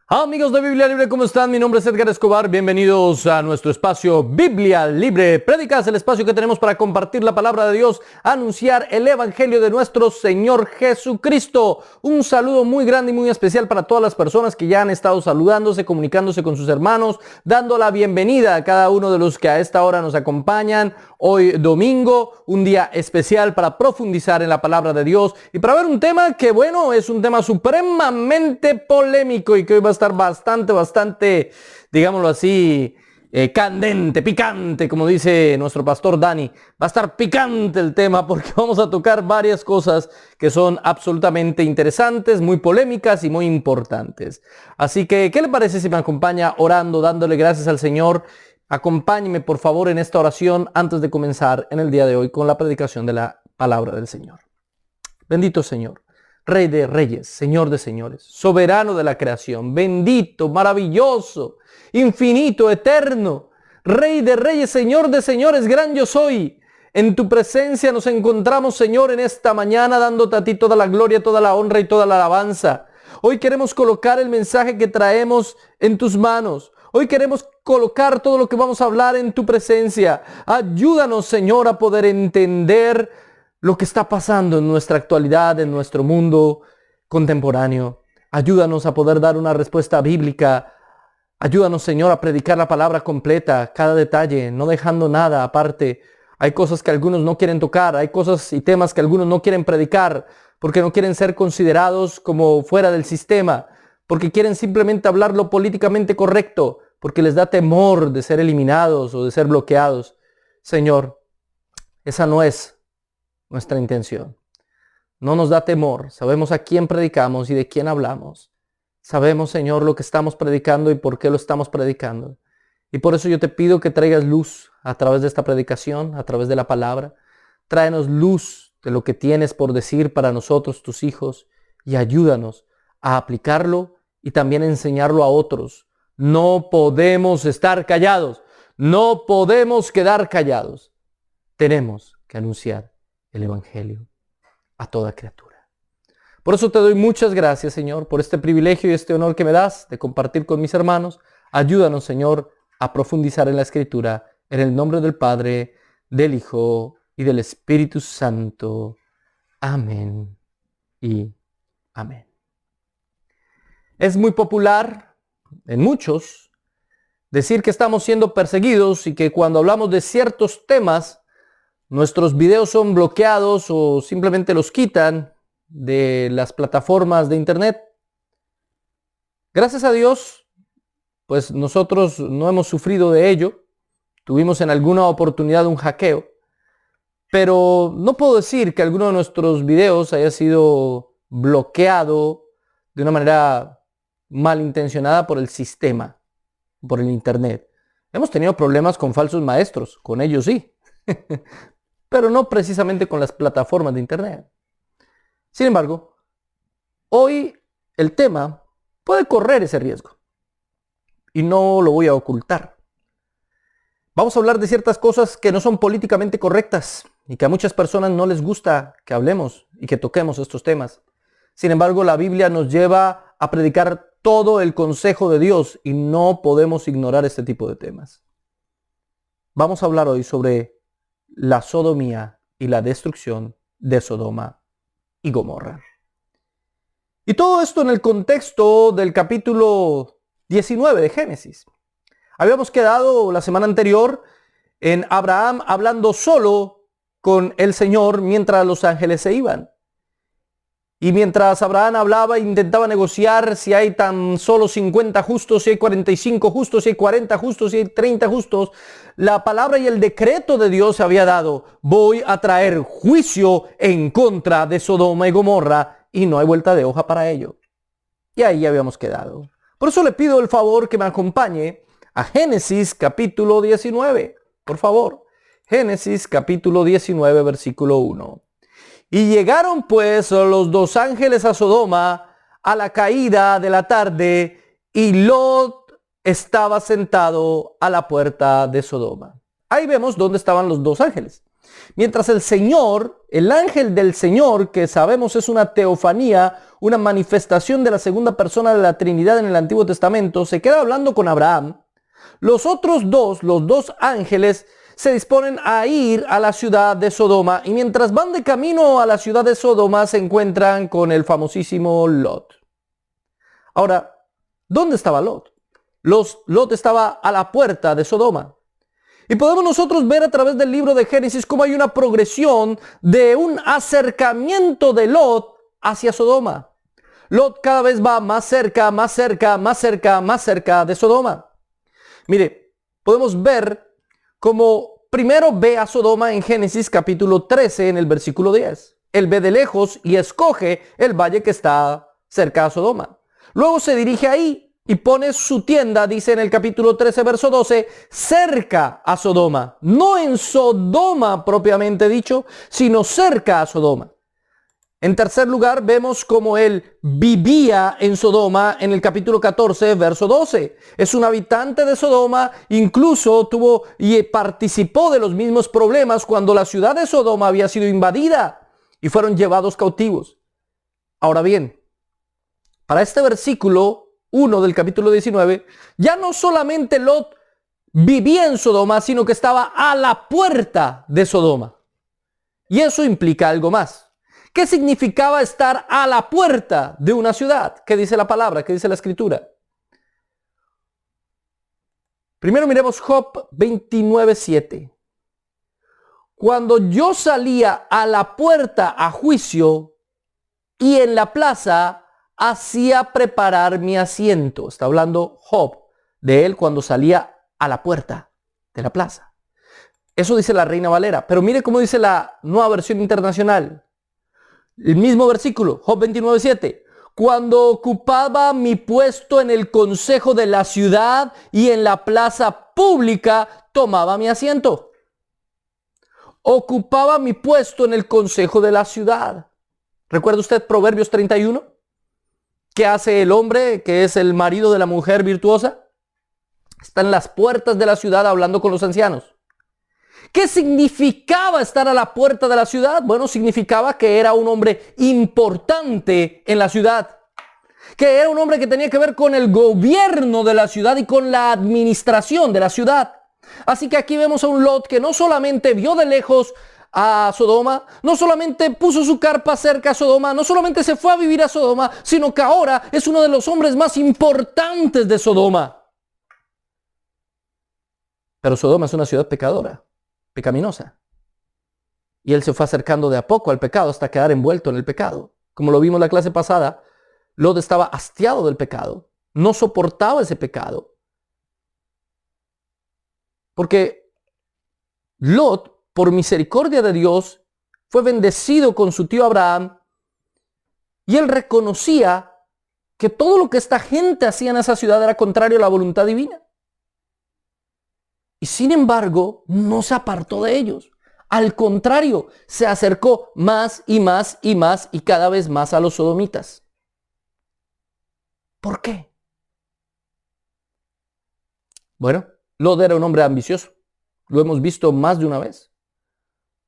Amigos de Biblia Libre, ¿cómo están? Mi nombre es Edgar Escobar. Bienvenidos a nuestro espacio Biblia Libre. Prédicas, el espacio que tenemos para compartir la palabra de Dios, anunciar el evangelio de nuestro Señor Jesucristo. Un saludo muy grande y muy especial para todas las personas que ya han estado saludándose, comunicándose con sus hermanos, dando la bienvenida a cada uno de los que a esta hora nos acompañan. Hoy domingo, un día especial para profundizar en la palabra de Dios y para ver un tema que, bueno, es un tema supremamente polémico y que hoy va a estar bastante, digámoslo así, candente, picante, como dice nuestro pastor Dani. Va a estar picante el tema porque vamos a tocar varias cosas que son absolutamente interesantes, muy polémicas y muy importantes. Así que, ¿qué le parece si me acompaña orando, dándole gracias al Señor? Acompáñeme por favor en esta oración antes de comenzar en el día de hoy con la predicación de la palabra del Señor. Bendito Señor, Rey de reyes, Señor de señores, soberano de la creación, bendito, maravilloso, infinito, eterno, Rey de reyes, Señor de señores, gran yo soy. En tu presencia nos encontramos, Señor, en esta mañana dándote a ti toda la gloria, toda la honra y toda la alabanza. Hoy queremos colocar el mensaje que traemos en tus manos. Hoy queremos colocar todo lo que vamos a hablar en tu presencia. Ayúdanos, Señor, a poder entender lo que está pasando en nuestra actualidad, en nuestro mundo contemporáneo. Ayúdanos a poder dar una respuesta bíblica. Ayúdanos, Señor, a predicar la palabra completa, cada detalle, no dejando nada aparte. Hay cosas que algunos no quieren tocar, hay cosas y temas que algunos no quieren predicar porque no quieren ser considerados como fuera del sistema, porque quieren simplemente hablar lo políticamente correcto, porque les da temor de ser eliminados o de ser bloqueados. Señor, esa no es nuestra intención. No nos da temor. Sabemos a quién predicamos y de quién hablamos. Sabemos, Señor, lo que estamos predicando y por qué lo estamos predicando. Y por eso yo te pido que traigas luz a través de esta predicación, a través de la palabra. Tráenos luz de lo que tienes por decir para nosotros, tus hijos, y ayúdanos a aplicarlo y también enseñarlo a otros. No podemos estar callados. No podemos quedar callados. Tenemos que anunciar el evangelio a toda criatura. Por eso te doy muchas gracias, Señor, por este privilegio y este honor que me das de compartir con mis hermanos. Ayúdanos, Señor, a profundizar en la Escritura, en el nombre del Padre, del Hijo y del Espíritu Santo. Amén y amén. Es muy popular en muchos decir que estamos siendo perseguidos y que cuando hablamos de ciertos temas, nuestros videos son bloqueados o simplemente los quitan de las plataformas de internet. Gracias a Dios, pues nosotros no hemos sufrido de ello. Tuvimos en alguna oportunidad un hackeo, pero no puedo decir que alguno de nuestros videos haya sido bloqueado de una manera malintencionada por el sistema, por el internet. Hemos tenido problemas con falsos maestros, con ellos sí, pero no precisamente con las plataformas de internet. Sin embargo, hoy el tema puede correr ese riesgo y no lo voy a ocultar. Vamos a hablar de ciertas cosas que no son políticamente correctas y que a muchas personas no les gusta que hablemos y que toquemos estos temas. Sin embargo, la Biblia nos lleva a predicar todo el consejo de Dios y no podemos ignorar este tipo de temas. Vamos a hablar hoy sobre la sodomía y la destrucción de Sodoma y Gomorra. Y todo esto en el contexto del capítulo 19 de Génesis. Habíamos quedado la semana anterior en Abraham hablando solo con el Señor mientras los ángeles se iban. Y mientras Abraham hablaba, intentaba negociar si hay tan solo 50 justos, si hay 45 justos, si hay 40 justos, si hay 30 justos. La palabra y el decreto de Dios se había dado. Voy a traer juicio en contra de Sodoma y Gomorra y no hay vuelta de hoja para ello. Y ahí habíamos quedado. Por eso le pido el favor que me acompañe a Génesis capítulo 19. Por favor, Génesis capítulo 19, versículo 1. Y llegaron pues los dos ángeles a Sodoma a la caída de la tarde, y Lot estaba sentado a la puerta de Sodoma. Ahí vemos dónde estaban los dos ángeles. Mientras el Señor, el ángel del Señor, que sabemos es una teofanía, una manifestación de la segunda persona de la Trinidad en el Antiguo Testamento, se queda hablando con Abraham, los otros dos, los dos ángeles, se disponen a ir a la ciudad de Sodoma, y mientras van de camino a la ciudad de Sodoma se encuentran con el famosísimo Lot. Ahora, ¿dónde estaba Lot? Lot estaba a la puerta de Sodoma. Y podemos nosotros ver a través del libro de Génesis cómo hay una progresión de un acercamiento de Lot hacia Sodoma. Lot cada vez va más cerca, más cerca, más cerca, más cerca de Sodoma. Mire, podemos ver cómo primero ve a Sodoma en Génesis capítulo 13 en el versículo 10. Él ve de lejos y escoge el valle que está cerca a Sodoma. Luego se dirige ahí y pone su tienda, dice en el capítulo 13, verso 12, cerca a Sodoma. No en Sodoma propiamente dicho, sino cerca a Sodoma. En tercer lugar, vemos cómo él vivía en Sodoma en el capítulo 14, verso 12. Es un habitante de Sodoma, incluso tuvo y participó de los mismos problemas cuando la ciudad de Sodoma había sido invadida y fueron llevados cautivos. Ahora bien, para este versículo 1 del capítulo 19, ya no solamente Lot vivía en Sodoma, sino que estaba a la puerta de Sodoma. Y eso implica algo más. ¿Qué significaba estar a la puerta de una ciudad? ¿Qué dice la palabra? ¿Qué dice la escritura? Primero miremos Job 29:7. Cuando yo salía a la puerta a juicio y en la plaza hacía preparar mi asiento. Está hablando Job de él cuando salía a la puerta de la plaza. Eso dice la Reina Valera. Pero mire cómo dice la Nueva Versión Internacional. El mismo versículo, Job 29:7. Cuando ocupaba mi puesto en el consejo de la ciudad y en la plaza pública, tomaba mi asiento. Ocupaba mi puesto en el consejo de la ciudad. ¿Recuerda usted Proverbios 31? ¿Qué hace el hombre que es el marido de la mujer virtuosa? Está en las puertas de la ciudad hablando con los ancianos. ¿Qué significaba estar a la puerta de la ciudad? Bueno, significaba que era un hombre importante en la ciudad. Que era un hombre que tenía que ver con el gobierno de la ciudad y con la administración de la ciudad. Así que aquí vemos a un Lot que no solamente vio de lejos a Sodoma, no solamente puso su carpa cerca a Sodoma, no solamente se fue a vivir a Sodoma, sino que ahora es uno de los hombres más importantes de Sodoma. Pero Sodoma es una ciudad pecadora, pecaminosa. Y él se fue acercando de a poco al pecado hasta quedar envuelto en el pecado. Como lo vimos en la clase pasada, Lot estaba hastiado del pecado, no soportaba ese pecado. Porque Lot, por misericordia de Dios, fue bendecido con su tío Abraham y él reconocía que todo lo que esta gente hacía en esa ciudad era contrario a la voluntad divina. Y sin embargo, no se apartó de ellos. Al contrario, se acercó más y más y más y cada vez más a los sodomitas. ¿Por qué? Bueno, Lot era un hombre ambicioso. Lo hemos visto más de una vez.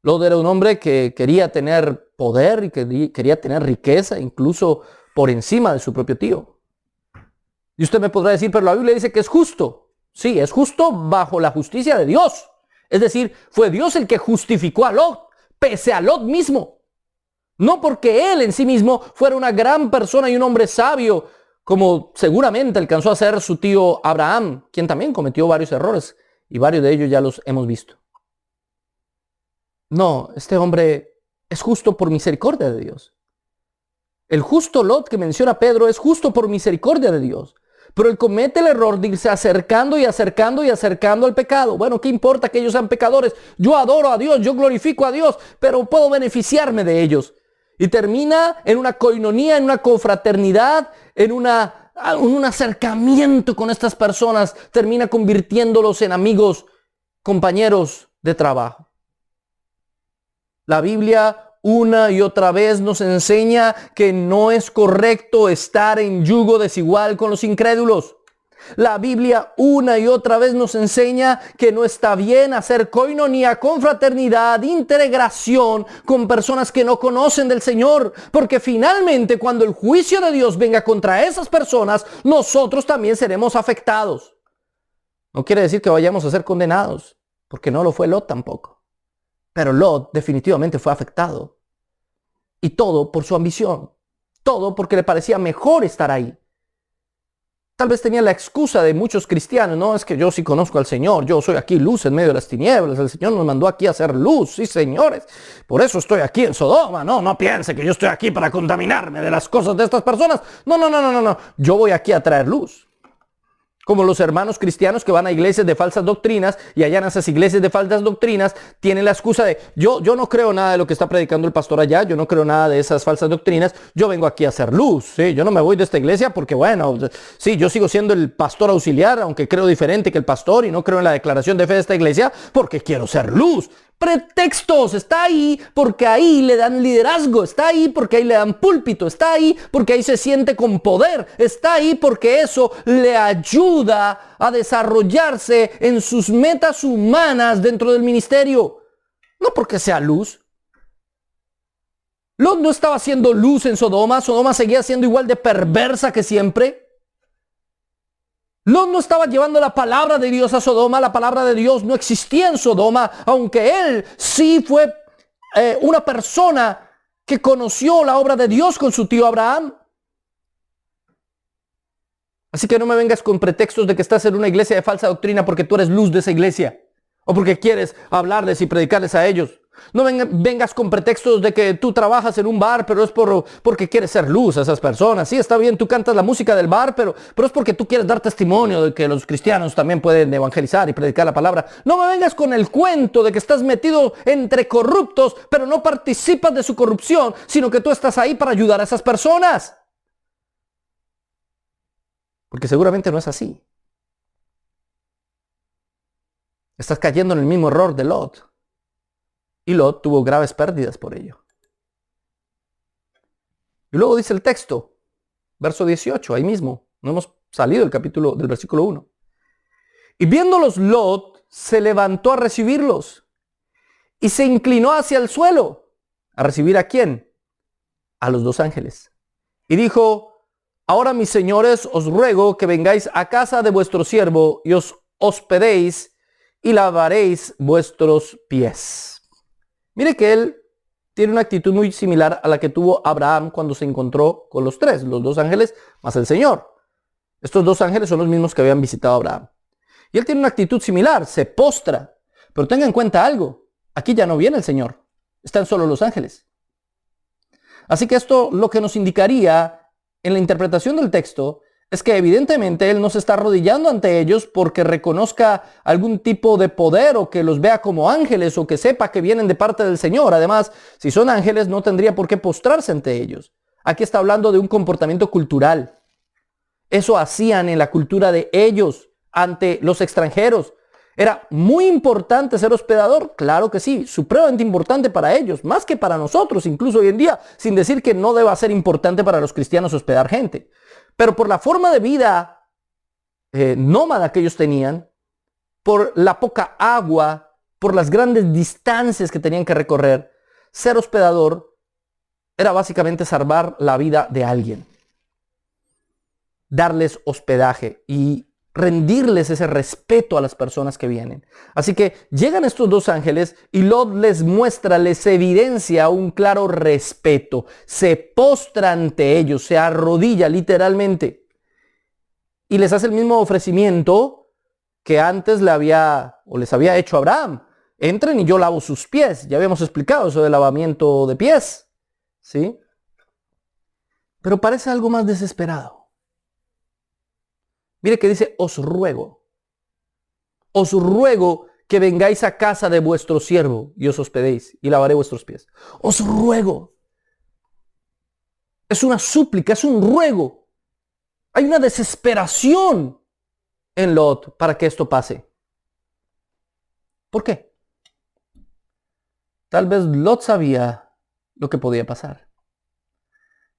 Lot era un hombre que quería tener poder y que quería tener riqueza, incluso por encima de su propio tío. Y usted me podrá decir, pero la Biblia dice que es justo. Sí, es justo bajo la justicia de Dios. Es decir, fue Dios el que justificó a Lot, pese a Lot mismo. No porque él en sí mismo fuera una gran persona y un hombre sabio, como seguramente alcanzó a ser su tío Abraham, quien también cometió varios errores, y varios de ellos ya los hemos visto. No, este hombre es justo por misericordia de Dios. El justo Lot que menciona Pedro es justo por misericordia de Dios. Pero él comete el error de irse acercando y acercando y acercando al pecado. Bueno, ¿qué importa que ellos sean pecadores? Yo adoro a Dios, yo glorifico a Dios, pero puedo beneficiarme de ellos. Y termina en una coinonía, en una confraternidad, en un acercamiento con estas personas. Termina convirtiéndolos en amigos, compañeros de trabajo. La Biblia una y otra vez nos enseña que no es correcto estar en yugo desigual con los incrédulos. La Biblia una y otra vez nos enseña que no está bien hacer koinonía, confraternidad, integración con personas que no conocen del Señor, porque finalmente cuando el juicio de Dios venga contra esas personas, nosotros también seremos afectados. No quiere decir que vayamos a ser condenados, porque no lo fue Lot tampoco. Pero Lot definitivamente fue afectado. Y todo por su ambición. Todo porque le parecía mejor estar ahí. Tal vez tenía la excusa de muchos cristianos, no, es que yo sí conozco al Señor, yo soy aquí luz en medio de las tinieblas, el Señor nos mandó aquí a hacer luz, sí señores, por eso estoy aquí en Sodoma, no piense que yo estoy aquí para contaminarme de las cosas de estas personas, no, yo voy aquí a traer luz. Como los hermanos cristianos que van a iglesias de falsas doctrinas y allá en esas iglesias de falsas doctrinas tienen la excusa de yo no creo nada de lo que está predicando el pastor allá, yo no creo nada de esas falsas doctrinas, yo vengo aquí a hacer luz, ¿sí? Yo no me voy de esta iglesia porque bueno, sí, yo sigo siendo el pastor auxiliar, aunque creo diferente que el pastor y no creo en la declaración de fe de esta iglesia porque quiero ser luz. Pretextos, está ahí porque ahí le dan liderazgo, está ahí porque ahí le dan púlpito, está ahí porque ahí se siente con poder, está ahí porque eso le ayuda a desarrollarse en sus metas humanas dentro del ministerio, no porque sea luz. Lot no estaba haciendo luz en Sodoma, Sodoma seguía siendo igual de perversa que siempre. Lot no estaba llevando la palabra de Dios a Sodoma, la palabra de Dios no existía en Sodoma, aunque él sí fue una persona que conoció la obra de Dios con su tío Abraham. Así que no me vengas con pretextos de que estás en una iglesia de falsa doctrina porque tú eres luz de esa iglesia o porque quieres hablarles y predicarles a ellos. No vengas con pretextos de que tú trabajas en un bar, pero es porque quieres ser luz a esas personas. Sí, está bien, tú cantas la música del bar, pero es porque tú quieres dar testimonio de que los cristianos también pueden evangelizar y predicar la palabra. No me vengas con el cuento de que estás metido entre corruptos, pero no participas de su corrupción, sino que tú estás ahí para ayudar a esas personas. Porque seguramente no es así. Estás cayendo en el mismo error de Lot. Y Lot tuvo graves pérdidas por ello. Y luego dice el texto, verso 18, ahí mismo. No hemos salido del versículo 1. Y viéndolos Lot se levantó a recibirlos y se inclinó hacia el suelo. ¿A recibir a quién? A los dos ángeles. Y dijo, ahora mis señores, os ruego que vengáis a casa de vuestro siervo y os hospedéis y lavaréis vuestros pies. Mire que él tiene una actitud muy similar a la que tuvo Abraham cuando se encontró con los tres, los dos ángeles más el Señor. Estos dos ángeles son los mismos que habían visitado a Abraham. Y él tiene una actitud similar, se postra. Pero tenga en cuenta algo, aquí ya no viene el Señor, están solo los ángeles. Así que esto lo que nos indicaría en la interpretación del texto es que evidentemente él no se está arrodillando ante ellos porque reconozca algún tipo de poder o que los vea como ángeles o que sepa que vienen de parte del Señor. Además, si son ángeles no tendría por qué postrarse ante ellos. Aquí está hablando de un comportamiento cultural. Eso hacían en la cultura de ellos ante los extranjeros. ¿Era muy importante ser hospedador? Claro que sí, supremamente importante para ellos, más que para nosotros, incluso hoy en día, sin decir que no deba ser importante para los cristianos hospedar gente. Pero por la forma de vida nómada que ellos tenían, por la poca agua, por las grandes distancias que tenían que recorrer, ser hospedador era básicamente salvar la vida de alguien. Darles hospedaje y rendirles ese respeto a las personas que vienen. Así que llegan estos dos ángeles y Lot les muestra, les evidencia un claro respeto. Se postra ante ellos, se arrodilla literalmente. Y les hace el mismo ofrecimiento que antes les había hecho Abraham. Entren y yo lavo sus pies. Ya habíamos explicado eso del lavamiento de pies. ¿Sí? Pero parece algo más desesperado. Mire que dice, os ruego que vengáis a casa de vuestro siervo y os hospedéis y lavaré vuestros pies. Os ruego. Es una súplica, es un ruego. Hay una desesperación en Lot para que esto pase. ¿Por qué? Tal vez Lot sabía lo que podía pasar.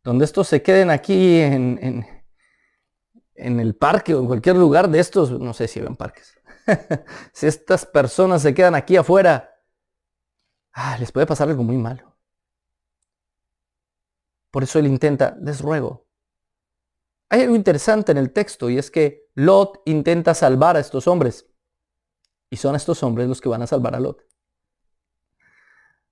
Donde estos se queden aquí en en el parque o en cualquier lugar de estos, no sé si ven parques, si estas personas se quedan aquí afuera, les puede pasar algo muy malo. Por eso él intenta, les ruego. Hay algo interesante en el texto y es que Lot intenta salvar a estos hombres. Y son estos hombres los que van a salvar a Lot.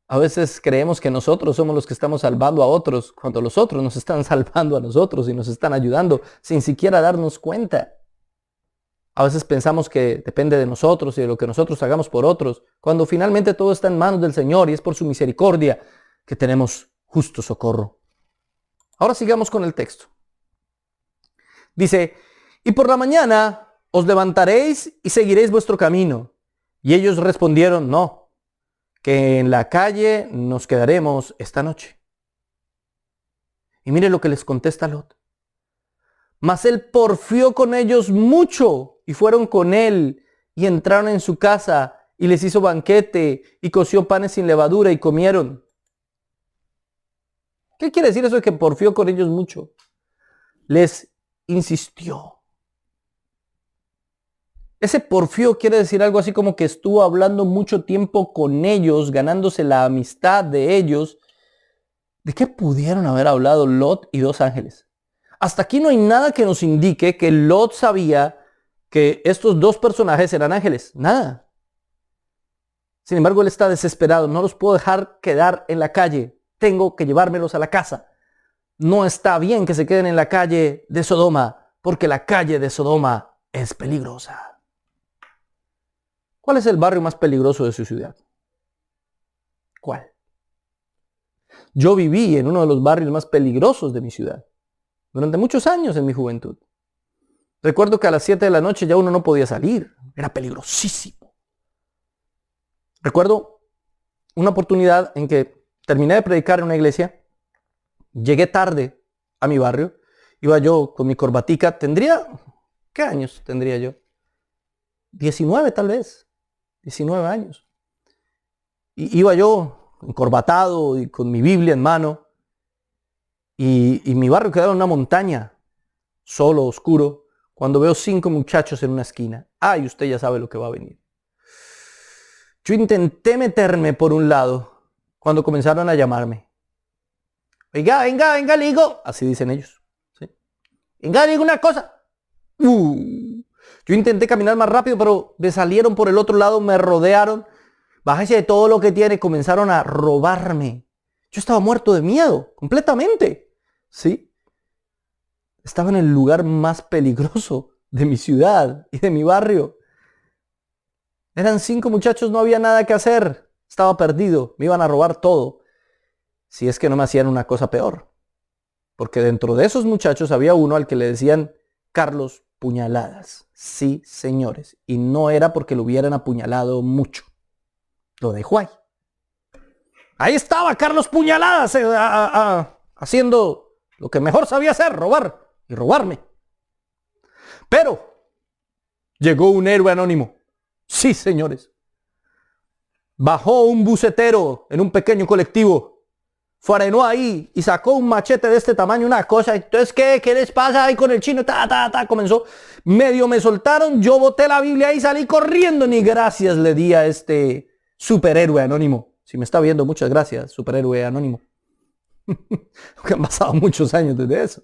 A veces creemos que nosotros somos los que estamos salvando a otros, cuando los otros nos están salvando a nosotros y nos están ayudando sin siquiera darnos cuenta. A veces pensamos que depende de nosotros y de lo que nosotros hagamos por otros, cuando finalmente todo está en manos del Señor y es por su misericordia que tenemos justo socorro. Ahora sigamos con el texto. Dice, y por la mañana os levantaréis y seguiréis vuestro camino. Y ellos respondieron, no, que en la calle nos quedaremos esta noche. Y mire lo que les contesta Lot. Mas él porfió con ellos mucho y fueron con él y entraron en su casa y les hizo banquete y coció panes sin levadura y comieron. ¿Qué quiere decir eso de que porfió con ellos mucho? Les insistió. Ese porfió quiere decir algo así como que estuvo hablando mucho tiempo con ellos, ganándose la amistad de ellos. ¿De qué pudieron haber hablado Lot y dos ángeles? Hasta aquí no hay nada que nos indique que Lot sabía que estos dos personajes eran ángeles. Nada. Sin embargo, él está desesperado. No los puedo dejar quedar en la calle. Tengo que llevármelos a la casa. No está bien que se queden en la calle de Sodoma, porque la calle de Sodoma es peligrosa. ¿Cuál es el barrio más peligroso de su ciudad? ¿Cuál? Yo viví en uno de los barrios más peligrosos de mi ciudad durante muchos años en mi juventud. Recuerdo que a las 7 de la noche ya uno no podía salir. Era peligrosísimo. Recuerdo una oportunidad en que terminé de predicar en una iglesia. Llegué tarde a mi barrio. Iba yo con mi corbatica. ¿Qué años tendría yo? 19 tal vez. 19 años. Y iba yo encorbatado y con mi Biblia en mano. Y mi barrio quedaba en una montaña, solo, oscuro, cuando veo 5 muchachos en una esquina. Y usted ya sabe lo que va a venir. Yo intenté meterme por un lado cuando comenzaron a llamarme. Venga, le digo. Así dicen ellos. ¿Sí? Venga, le digo una cosa. Yo intenté caminar más rápido, pero me salieron por el otro lado, me rodearon. Bájese de todo lo que tiene, comenzaron a robarme. Yo estaba muerto de miedo, completamente. ¿Sí? Estaba en el lugar más peligroso de mi ciudad y de mi barrio. Eran 5 muchachos, no había nada que hacer. Estaba perdido, me iban a robar todo. Si es que no me hacían una cosa peor. Porque dentro de esos muchachos había uno al que le decían Carlos Puñaladas. Sí, señores. Y no era porque lo hubieran apuñalado mucho. Lo dejó ahí. Ahí estaba Carlos Puñaladas haciendo lo que mejor sabía hacer, robar y robarme. Pero llegó un héroe anónimo. Sí, señores. Bajó un bucetero en un pequeño colectivo. Frenó ahí y sacó un machete de este tamaño, una cosa. Entonces, ¿qué les pasa ahí con el chino? Comenzó. Medio me soltaron, yo boté la Biblia y salí corriendo. Ni gracias le di a este superhéroe anónimo. Si me está viendo, muchas gracias, superhéroe anónimo. Porque han pasado muchos años desde eso.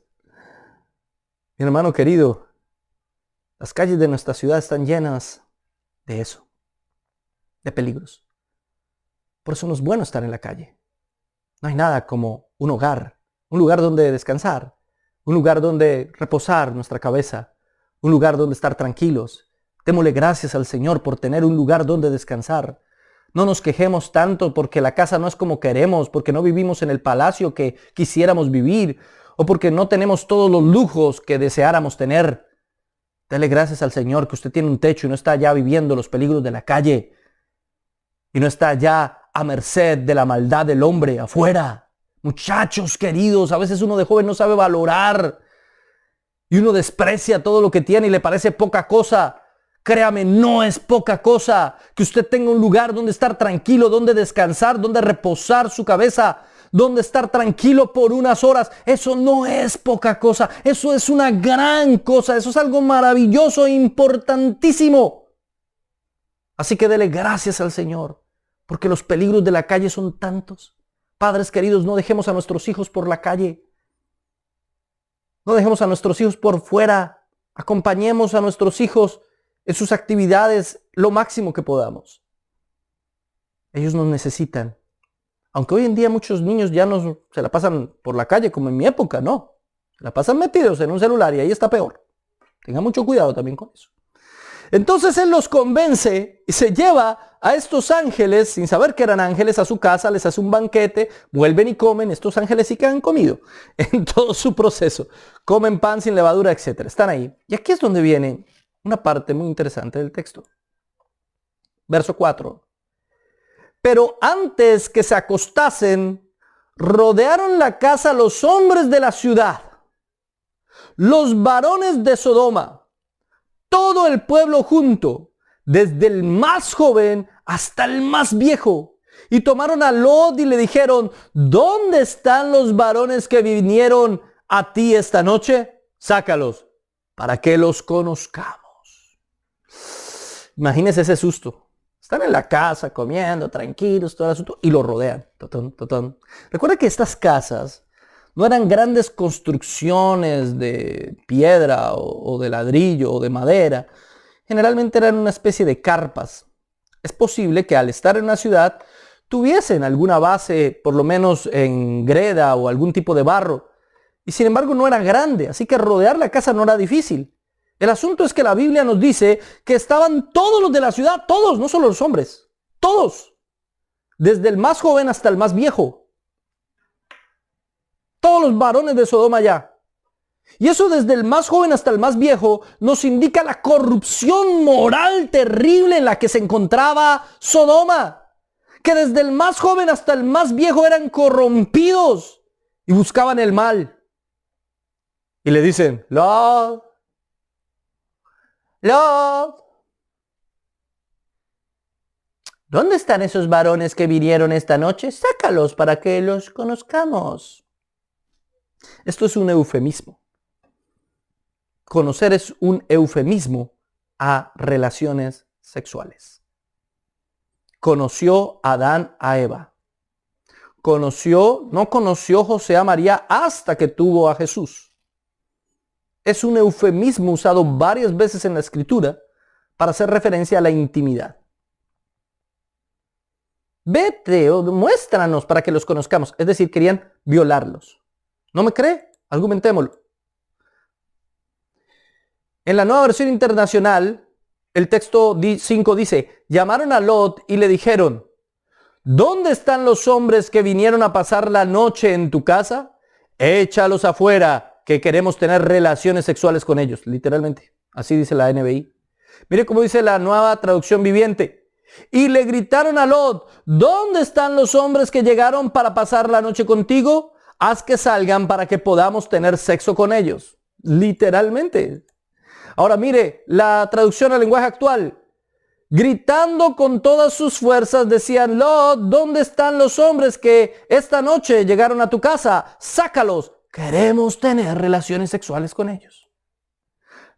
Mi hermano querido, las calles de nuestra ciudad están llenas de eso, de peligros. Por eso no es bueno estar en la calle. No hay nada como un hogar, un lugar donde descansar, un lugar donde reposar nuestra cabeza, un lugar donde estar tranquilos. Démosle gracias al Señor por tener un lugar donde descansar. No nos quejemos tanto porque la casa no es como queremos, porque no vivimos en el palacio que quisiéramos vivir, o porque no tenemos todos los lujos que deseáramos tener. Dele gracias al Señor que usted tiene un techo y no está ya viviendo los peligros de la calle. Y no está ya a merced de la maldad del hombre afuera. Muchachos queridos, a veces uno de joven no sabe valorar. Y uno desprecia todo lo que tiene y le parece poca cosa. Créame, no es poca cosa que usted tenga un lugar donde estar tranquilo, donde descansar, donde reposar su cabeza, donde estar tranquilo por unas horas. Eso no es poca cosa, eso es una gran cosa, eso es algo maravilloso e importantísimo. Así que dele gracias al Señor, porque los peligros de la calle son tantos. Padres queridos, no dejemos a nuestros hijos por la calle. No dejemos a nuestros hijos por fuera. Acompañemos a nuestros hijos en sus actividades lo máximo que podamos. Ellos nos necesitan. Aunque hoy en día muchos niños ya no se la pasan por la calle como en mi época, no. Se la pasan metidos en un celular y ahí está peor. Tenga mucho cuidado también con eso. Entonces él los convence y se lleva a estos ángeles, sin saber que eran ángeles, a su casa, les hace un banquete, vuelven y comen. Estos ángeles sí que han comido en todo su proceso. Comen pan sin levadura, etc. Están ahí. Y aquí es donde viene una parte muy interesante del texto. Verso 4. Pero antes que se acostasen, rodearon la casa los hombres de la ciudad, los varones de Sodoma, todo el pueblo junto, desde el más joven hasta el más viejo. Y tomaron a Lot y le dijeron, ¿dónde están los varones que vinieron a ti esta noche? Sácalos, para que los conozcamos. Imagínense ese susto. Están en la casa comiendo, tranquilos, todo el asunto, y lo rodean. Totón, totón. Recuerda que estas casas no eran grandes construcciones de piedra o de ladrillo o de madera. Generalmente eran una especie de carpas. Es posible que al estar en una ciudad tuviesen alguna base, por lo menos en greda o algún tipo de barro. Y sin embargo no era grande, así que rodear la casa no era difícil. El asunto es que la Biblia nos dice que estaban todos los de la ciudad, todos, no solo los hombres, todos. Desde el más joven hasta el más viejo. Todos los varones de Sodoma ya. Y eso desde el más joven hasta el más viejo nos indica la corrupción moral terrible en la que se encontraba Sodoma. Que desde el más joven hasta el más viejo eran corrompidos y buscaban el mal. Y le dicen, Lot, ¿dónde están esos varones que vinieron esta noche? Sácalos para que los conozcamos. Esto es un eufemismo. Conocer es un eufemismo a relaciones sexuales. Conoció Adán a Eva. No conoció José a María hasta que tuvo a Jesús. Es un eufemismo usado varias veces en la Escritura para hacer referencia a la intimidad. Vete o muéstranos para que los conozcamos. Es decir, querían violarlos. ¿No me cree? Argumentémoslo. En la Nueva Versión Internacional, el texto 5 dice, llamaron a Lot y le dijeron, ¿dónde están los hombres que vinieron a pasar la noche en tu casa? Échalos afuera, que queremos tener relaciones sexuales con ellos. Literalmente, así dice la NBI. Mire cómo dice la Nueva Traducción Viviente. Y le gritaron a Lot, ¿dónde están los hombres que llegaron para pasar la noche contigo? Haz que salgan para que podamos tener sexo con ellos. Literalmente. Ahora mire, la traducción al lenguaje actual. Gritando con todas sus fuerzas decían, Lot, ¿dónde están los hombres que esta noche llegaron a tu casa? Sácalos, queremos tener relaciones sexuales con ellos.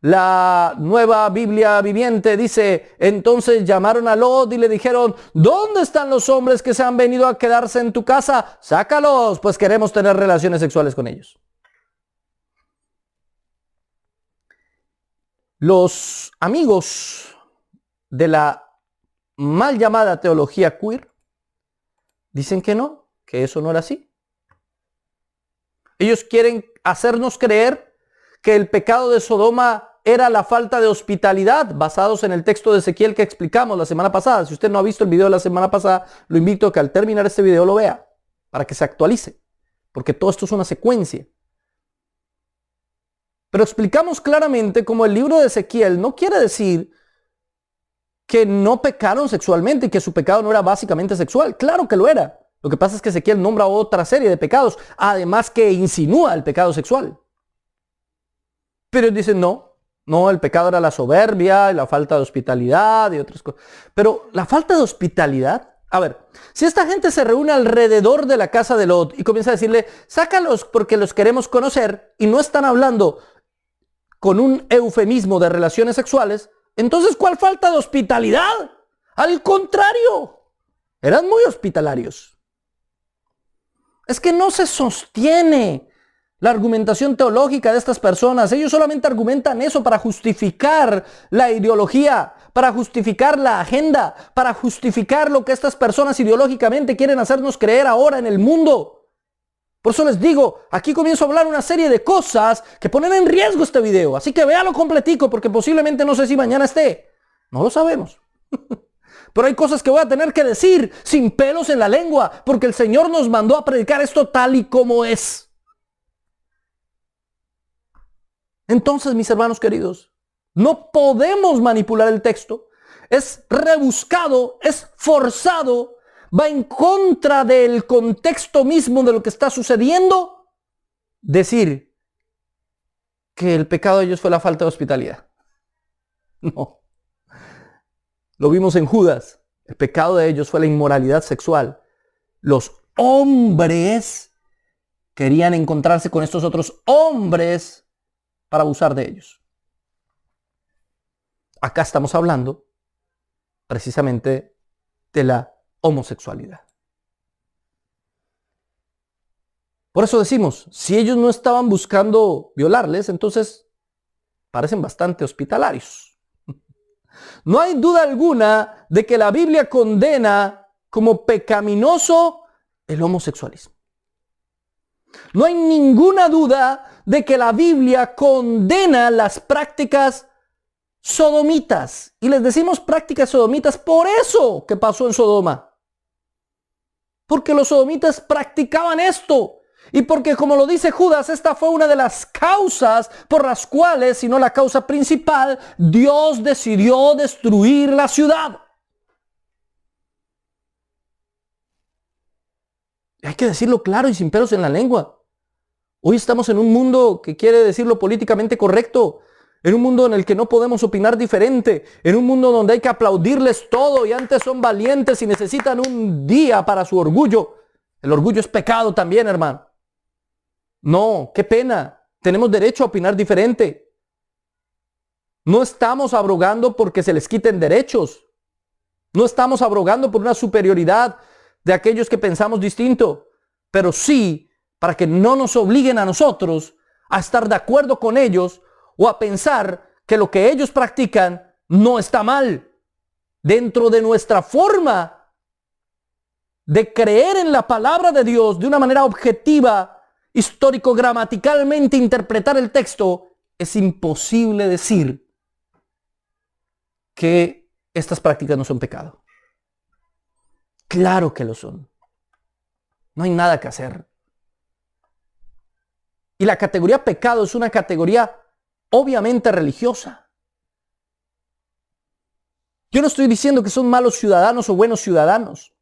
La Nueva Biblia Viviente dice, entonces llamaron a Lot y le dijeron, ¿dónde están los hombres que se han venido a quedarse en tu casa? Sácalos, pues queremos tener relaciones sexuales con ellos. Los amigos de la mal llamada teología queer dicen que no, que eso no era así. Ellos quieren hacernos creer que el pecado de Sodoma era la falta de hospitalidad, basados en el texto de Ezequiel que explicamos la semana pasada. Si usted no ha visto el video de la semana pasada, lo invito a que al terminar este video lo vea, para que se actualice, porque todo esto es una secuencia. Pero explicamos claramente cómo el libro de Ezequiel no quiere decir que no pecaron sexualmente y que su pecado no era básicamente sexual. Claro que lo era. Lo que pasa es que Ezequiel nombra otra serie de pecados, además que insinúa el pecado sexual. Pero dicen no, el pecado era la soberbia y la falta de hospitalidad y otras cosas. Pero la falta de hospitalidad A ver, si esta gente se reúne alrededor de la casa de Lot y comienza a decirle, sácalos porque los queremos conocer, y no están hablando con un eufemismo de relaciones sexuales, entonces ¿cuál falta de hospitalidad? Al contrario, eran muy hospitalarios. Es que no se sostiene la argumentación teológica de estas personas. Ellos solamente argumentan eso para justificar la ideología, para justificar la agenda, para justificar lo que estas personas ideológicamente quieren hacernos creer ahora en el mundo. Por eso les digo, aquí comienzo a hablar una serie de cosas que ponen en riesgo este video. Así que véalo completico porque posiblemente no sé si mañana esté. No lo sabemos. Pero hay cosas que voy a tener que decir sin pelos en la lengua porque el Señor nos mandó a predicar esto tal y como es. Entonces, mis hermanos queridos, no podemos manipular el texto. Es rebuscado, es forzado, va en contra del contexto mismo de lo que está sucediendo. Decir que el pecado de ellos fue la falta de hospitalidad. No. Lo vimos en Judas. El pecado de ellos fue la inmoralidad sexual. Los hombres querían encontrarse con estos otros hombres para abusar de ellos. Acá estamos hablando precisamente de la homosexualidad. Por eso decimos, si ellos no estaban buscando violarles, entonces parecen bastante hospitalarios. No hay duda alguna de que la Biblia condena como pecaminoso el homosexualismo. No hay ninguna duda de que la Biblia condena las prácticas sodomitas. Y les decimos prácticas sodomitas por eso que pasó en Sodoma. Porque los sodomitas practicaban esto. Y porque, como lo dice Judas, esta fue una de las causas por las cuales, si no la causa principal, Dios decidió destruir la ciudad. Hay que decirlo claro y sin pelos en la lengua. Hoy estamos en un mundo que quiere decirlo políticamente correcto, en un mundo en el que no podemos opinar diferente, en un mundo donde hay que aplaudirles todo y antes son valientes y necesitan un día para su orgullo. El orgullo es pecado también, hermano. No, qué pena. Tenemos derecho a opinar diferente. No estamos abrogando porque se les quiten derechos. No estamos abrogando por una superioridad de aquellos que pensamos distinto, pero sí para que no nos obliguen a nosotros a estar de acuerdo con ellos o a pensar que lo que ellos practican no está mal. Dentro de nuestra forma de creer en la palabra de Dios de una manera objetiva, histórico-gramaticalmente interpretar el texto, es imposible decir que estas prácticas no son pecado. Claro que lo son. No hay nada que hacer. Y la categoría pecado es una categoría obviamente religiosa. Yo no estoy diciendo que son malos ciudadanos o buenos ciudadanos.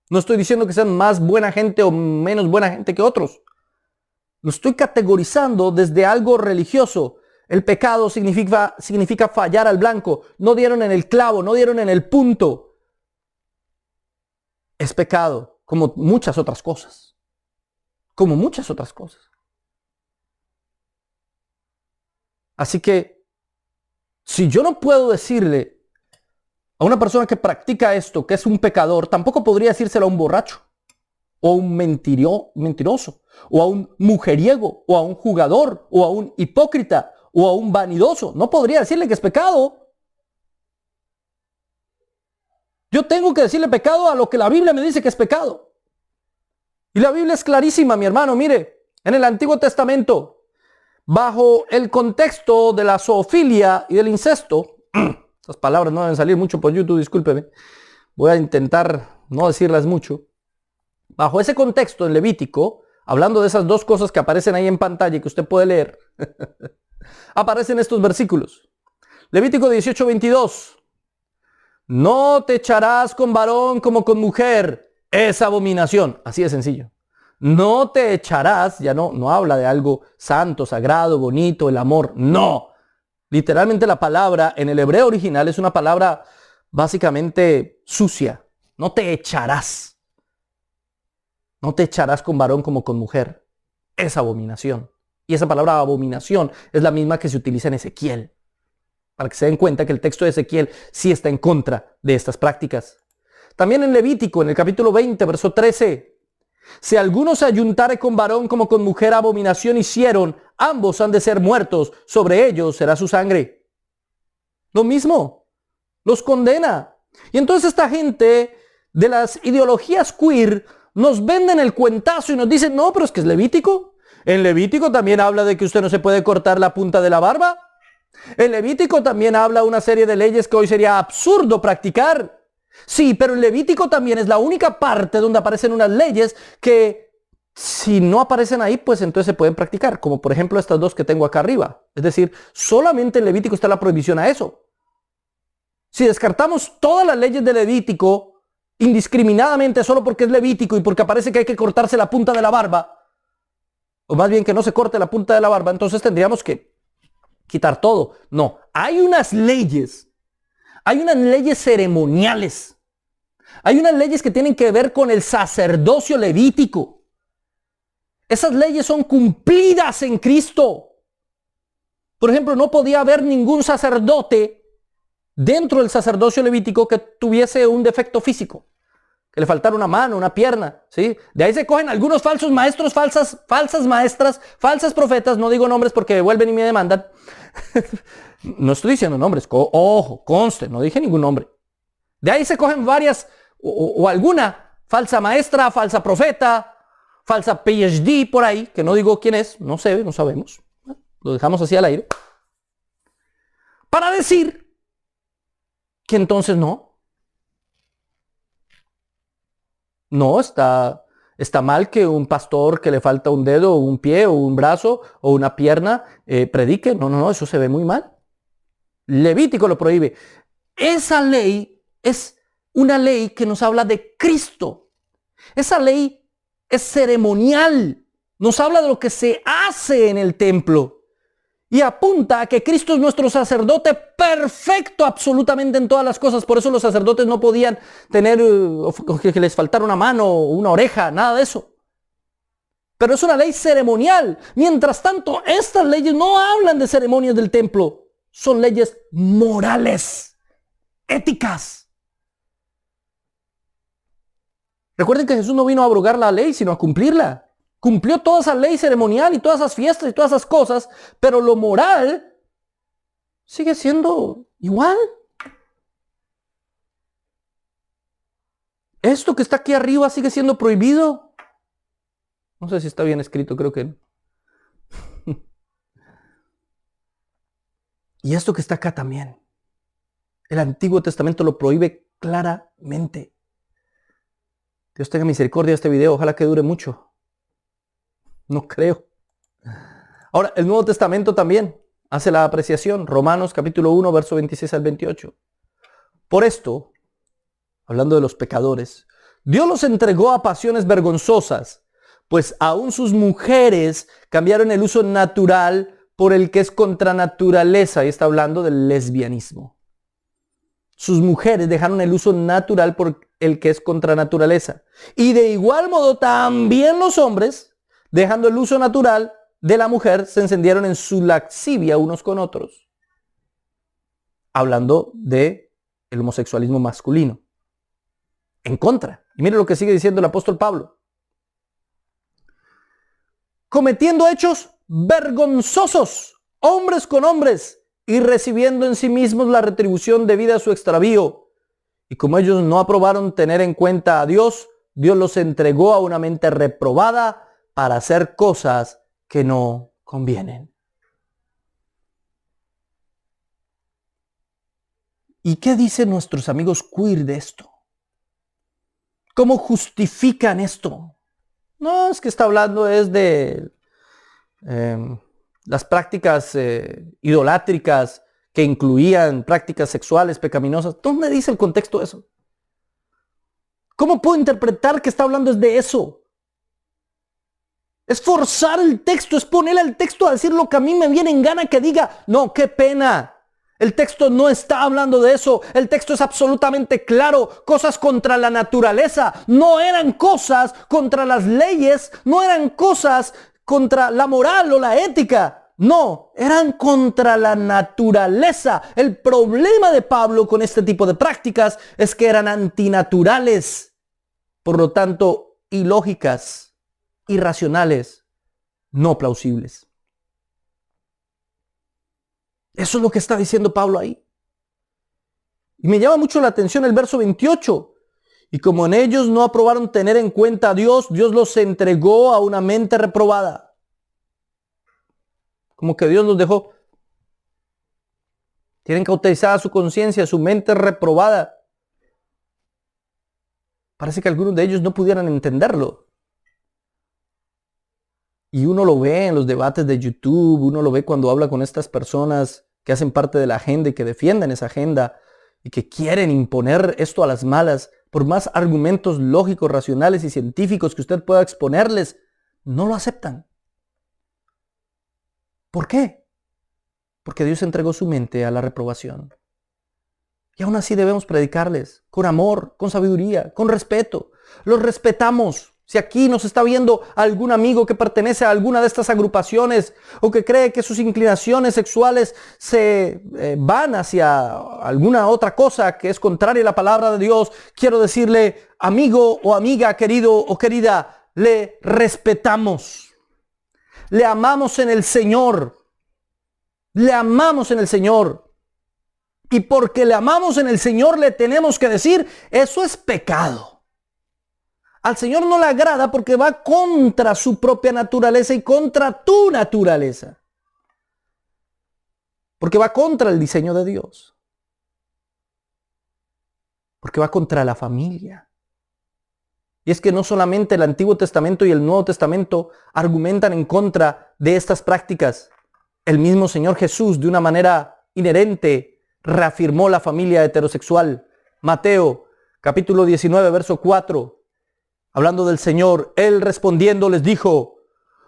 No estoy diciendo que sean más buena gente o menos buena gente que otros. Lo estoy categorizando desde algo religioso. El pecado significa fallar al blanco. No dieron en el clavo, no dieron en el punto. Es pecado, como muchas otras cosas. Como muchas otras cosas. Así que, si yo no puedo decirle a una persona que practica esto, que es un pecador, tampoco podría decírselo a un borracho, o a un mentiroso, o a un mujeriego, o a un jugador, o a un hipócrita, o a un vanidoso. No podría decirle que es pecado. Yo tengo que decirle pecado a lo que la Biblia me dice que es pecado. Y la Biblia es clarísima, mi hermano. Mire, en el Antiguo Testamento, bajo el contexto de la zoofilia y del incesto, esas palabras no deben salir mucho por YouTube, discúlpeme. Voy a intentar no decirlas mucho. Bajo ese contexto en Levítico, hablando de esas dos cosas que aparecen ahí en pantalla y que usted puede leer, aparecen estos versículos. Levítico 18:22. No te echarás con varón como con mujer. Es abominación. Así de sencillo. No te echarás, ya no habla de algo santo, sagrado, bonito, el amor. No. Literalmente la palabra en el hebreo original es una palabra básicamente sucia. No te echarás. No te echarás con varón como con mujer. Es abominación. Y esa palabra abominación es la misma que se utiliza en Ezequiel. Para que se den cuenta que el texto de Ezequiel sí está en contra de estas prácticas. También en Levítico, en el capítulo 20, verso 13. Si alguno se ayuntare con varón como con mujer, abominación hicieron, ambos han de ser muertos, sobre ellos será su sangre. Lo mismo, los condena. Y entonces esta gente de las ideologías queer nos venden el cuentazo y nos dicen, no, pero es que es Levítico. En Levítico también habla de que usted no se puede cortar la punta de la barba. En Levítico también habla una serie de leyes que hoy sería absurdo practicar. Sí, pero en Levítico también es la única parte donde aparecen unas leyes que si no aparecen ahí, pues entonces se pueden practicar. Como por ejemplo estas dos que tengo acá arriba. Es decir, solamente en Levítico está la prohibición a eso. Si descartamos todas las leyes de Levítico indiscriminadamente solo porque es Levítico y porque aparece que hay que cortarse la punta de la barba, o más bien que no se corte la punta de la barba, entonces tendríamos que quitar todo. No, hay unas leyes ceremoniales. Hay unas leyes que tienen que ver con el sacerdocio levítico. Esas leyes son cumplidas en Cristo. Por ejemplo, no podía haber ningún sacerdote dentro del sacerdocio levítico que tuviese un defecto físico, que le faltara una mano, una pierna, ¿sí? De ahí se cogen algunos falsos maestros, falsas maestras, falsas profetas, no digo nombres porque vuelven y me demandan. No estoy diciendo nombres, ojo, conste, no dije ningún nombre. De ahí se cogen varias o alguna falsa maestra, falsa profeta, falsa PhD por ahí, que no digo quién es, no sé, no sabemos. Lo dejamos así al aire. Para decir que entonces no está mal que un pastor que le falta un dedo o un pie o un brazo o una pierna predique. No, eso se ve muy mal. Levítico lo prohíbe. Esa ley es una ley que nos habla de Cristo. Esa ley es ceremonial. Nos habla de lo que se hace en el templo. Y apunta a que Cristo es nuestro sacerdote perfecto absolutamente en todas las cosas. Por eso los sacerdotes no podían tener, que les faltara una mano o una oreja, nada de eso. Pero es una ley ceremonial. Mientras tanto, estas leyes no hablan de ceremonias del templo. Son leyes morales, éticas. Recuerden que Jesús no vino a abrogar la ley, sino a cumplirla. Cumplió toda esa ley ceremonial y todas esas fiestas y todas esas cosas, pero lo moral sigue siendo igual. Esto que está aquí arriba sigue siendo prohibido. No sé si está bien escrito, creo que no. Y esto que está acá también. El Antiguo Testamento lo prohíbe claramente. Dios tenga misericordia de este video, ojalá que dure mucho. No creo. Ahora, el Nuevo Testamento también hace la apreciación. Romanos capítulo 1, verso 26 al 28. Por esto, hablando de los pecadores, Dios los entregó a pasiones vergonzosas, pues aún sus mujeres cambiaron el uso natural por el que es contra naturaleza. Y está hablando del lesbianismo. Sus mujeres dejaron el uso natural por el que es contra naturaleza. Y de igual modo también los hombres, dejando el uso natural de la mujer, se encendieron en su lascivia unos con otros. Hablando de el homosexualismo masculino. En contra. Y mire lo que sigue diciendo el apóstol Pablo. Cometiendo hechos vergonzosos, hombres con hombres, y recibiendo en sí mismos la retribución debida a su extravío. Y como ellos no aprobaron tener en cuenta a Dios, Dios los entregó a una mente reprobada para hacer cosas que no convienen. ¿Y qué dicen nuestros amigos queer de esto? ¿Cómo justifican esto? No, es que está hablando de las prácticas idolátricas que incluían prácticas sexuales pecaminosas. ¿Dónde dice el contexto de eso? ¿Cómo puedo interpretar que está hablando de eso? Es forzar el texto, es poner al texto a decir lo que a mí me viene en gana que diga. No, qué pena. El texto no está hablando de eso. El texto es absolutamente claro. Cosas contra la naturaleza. No eran cosas contra las leyes. No eran cosas contra la moral o la ética. No, eran contra la naturaleza. El problema de Pablo con este tipo de prácticas es que eran antinaturales. Por lo tanto, ilógicas, irracionales, no plausibles. Eso es lo que está diciendo Pablo ahí. Y me llama mucho la atención el verso 28. Y como en ellos no aprobaron tener en cuenta a Dios, Dios los entregó a una mente reprobada. Como que Dios los dejó. Tienen cauterizada su conciencia, su mente reprobada. Parece que algunos de ellos no pudieran entenderlo. Y uno lo ve en los debates de YouTube, uno lo ve cuando habla con estas personas que hacen parte de la agenda y que defienden esa agenda y que quieren imponer esto a las malas. Por más argumentos lógicos, racionales y científicos que usted pueda exponerles, no lo aceptan. ¿Por qué? Porque Dios entregó su mente a la reprobación. Y aún así debemos predicarles con amor, con sabiduría, con respeto. Los respetamos. Si aquí nos está viendo algún amigo que pertenece a alguna de estas agrupaciones o que cree que sus inclinaciones sexuales se van hacia alguna otra cosa que es contraria a la palabra de Dios, quiero decirle, amigo o amiga, querido o querida, le respetamos. Le amamos en el Señor. Le amamos en el Señor. Y porque le amamos en el Señor le tenemos que decir, eso es pecado. Al Señor no le agrada porque va contra su propia naturaleza y contra tu naturaleza. Porque va contra el diseño de Dios. Porque va contra la familia. Y es que no solamente el Antiguo Testamento y el Nuevo Testamento argumentan en contra de estas prácticas. El mismo Señor Jesús, de una manera inherente, reafirmó la familia heterosexual. Mateo, capítulo 19, verso 4. Hablando del Señor, Él respondiendo les dijo,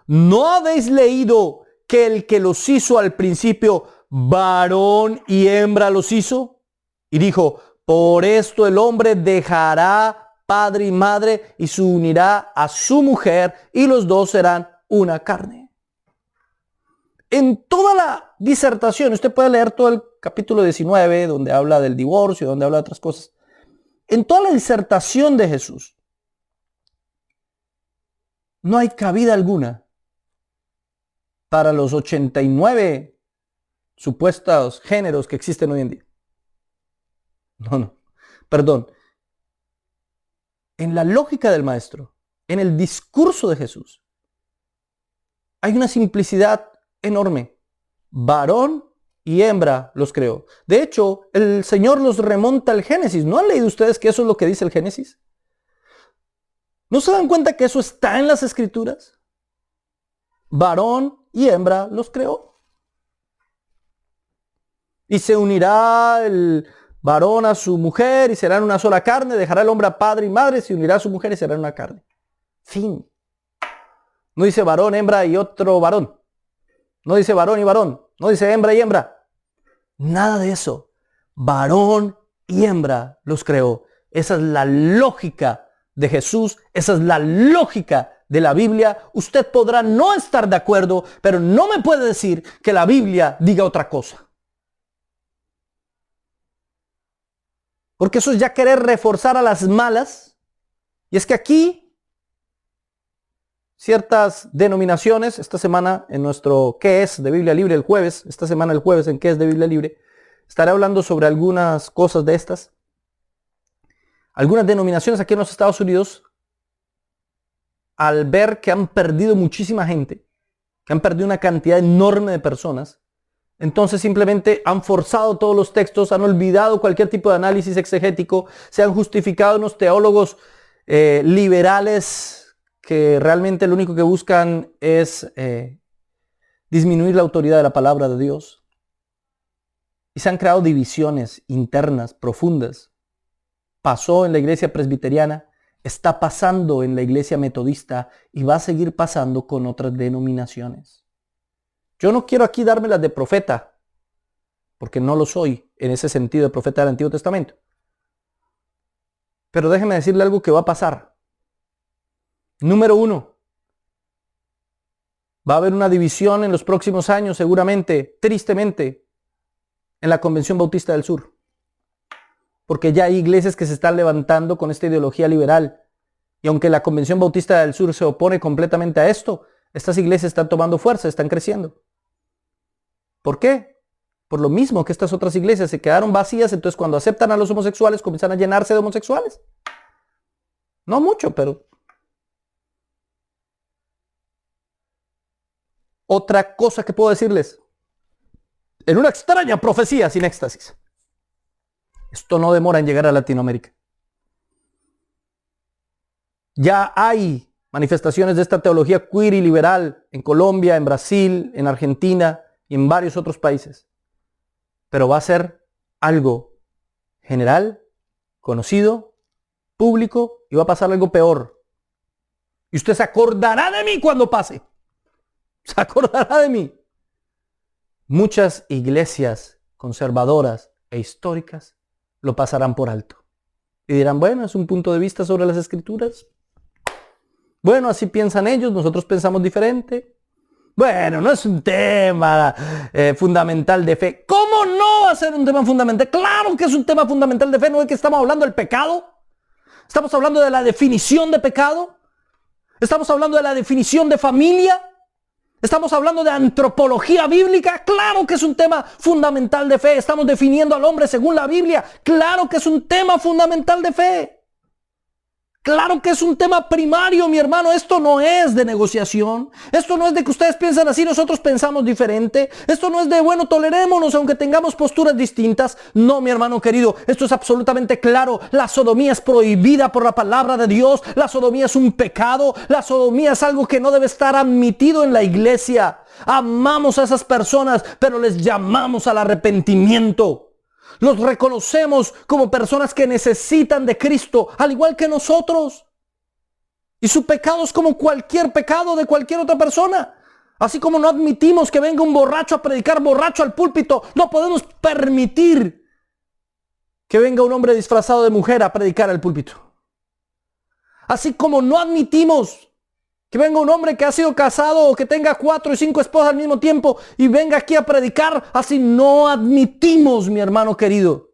¿no habéis leído que el que los hizo al principio, varón y hembra los hizo? Y dijo, por esto el hombre dejará padre y madre y se unirá a su mujer y los dos serán una carne. En toda la disertación, usted puede leer todo el capítulo 19, donde habla del divorcio, donde habla de otras cosas. En toda la disertación de Jesús, no hay cabida alguna para los 89 supuestos géneros que existen hoy en día. Perdón. En la lógica del maestro, en el discurso de Jesús, hay una simplicidad enorme. Varón y hembra los creó. De hecho, el Señor los remonta al Génesis. ¿No han leído ustedes que eso es lo que dice el Génesis? ¿No se dan cuenta que eso está en las Escrituras? Varón y hembra los creó. Y se unirá el varón a su mujer y serán una sola carne. Dejará el hombre a padre y madre, se unirá a su mujer y serán una carne. Fin. No dice varón, hembra y otro varón. No dice varón y varón. No dice hembra y hembra. Nada de eso. Varón y hembra los creó. Esa es la lógica de Jesús, esa es la lógica de la Biblia. Usted podrá no estar de acuerdo, pero no me puede decir que la Biblia diga otra cosa. Porque eso es ya querer reforzar a las malas. Y es que aquí ciertas denominaciones, esta semana en nuestro ¿Qué es? De Biblia Libre el jueves, esta semana el jueves en ¿Qué es? De Biblia Libre, estaré hablando sobre algunas cosas de estas. Algunas denominaciones aquí en los Estados Unidos, al ver que han perdido muchísima gente, que han perdido una cantidad enorme de personas, entonces simplemente han forzado todos los textos, han olvidado cualquier tipo de análisis exegético, se han justificado unos teólogos liberales que realmente lo único que buscan es disminuir la autoridad de la palabra de Dios. Y se han creado divisiones internas profundas. Pasó en la iglesia presbiteriana, está pasando en la iglesia metodista y va a seguir pasando con otras denominaciones. Yo no quiero aquí dármelas de profeta, porque no lo soy en ese sentido de profeta del Antiguo Testamento. Pero déjeme decirle algo que va a pasar. Número 1, va a haber una división en los próximos años, seguramente, tristemente, en la Convención Bautista del Sur. Porque ya hay iglesias que se están levantando con esta ideología liberal. Y aunque la Convención Bautista del Sur se opone completamente a esto, estas iglesias están tomando fuerza, están creciendo. ¿Por qué? Por lo mismo que estas otras iglesias se quedaron vacías, entonces cuando aceptan a los homosexuales comienzan a llenarse de homosexuales. No mucho, pero... Otra cosa que puedo decirles, en una extraña profecía sin éxtasis, esto no demora en llegar a Latinoamérica. Ya hay manifestaciones de esta teología queer y liberal en Colombia, en Brasil, en Argentina y en varios otros países. Pero va a ser algo general, conocido, público, y va a pasar algo peor. Y usted se acordará de mí cuando pase. Se acordará de mí. Muchas iglesias conservadoras e históricas lo pasarán por alto. Y dirán, bueno, es un punto de vista sobre las Escrituras. Bueno, así piensan ellos, nosotros pensamos diferente. Bueno, no es un tema fundamental de fe. ¿Cómo no va a ser un tema fundamental? Claro que es un tema fundamental de fe. ¿No es que estamos hablando del pecado? ¿Estamos hablando de la definición de pecado? ¿Estamos hablando de la definición de familia? ¿Estamos hablando de antropología bíblica? Claro que es un tema fundamental de fe. ¿Estamos definiendo al hombre según la Biblia? Claro que es un tema fundamental de fe. Claro que es un tema primario, mi hermano. Esto no es de negociación. Esto no es de que ustedes piensan así, nosotros pensamos diferente. Esto no es de, bueno, tolerémonos aunque tengamos posturas distintas. No, mi hermano querido, esto es absolutamente claro. La sodomía es prohibida por la palabra de Dios. La sodomía es un pecado. La sodomía es algo que no debe estar admitido en la iglesia. Amamos a esas personas, pero les llamamos al arrepentimiento. Los reconocemos como personas que necesitan de Cristo, al igual que nosotros. Y su pecado es como cualquier pecado de cualquier otra persona. Así como no admitimos que venga un borracho a predicar borracho al púlpito, no podemos permitir que venga un hombre disfrazado de mujer a predicar al púlpito. Así como no admitimos que venga un hombre que ha sido casado o que tenga 4 y 5 esposas al mismo tiempo y venga aquí a predicar, así no admitimos, mi hermano querido,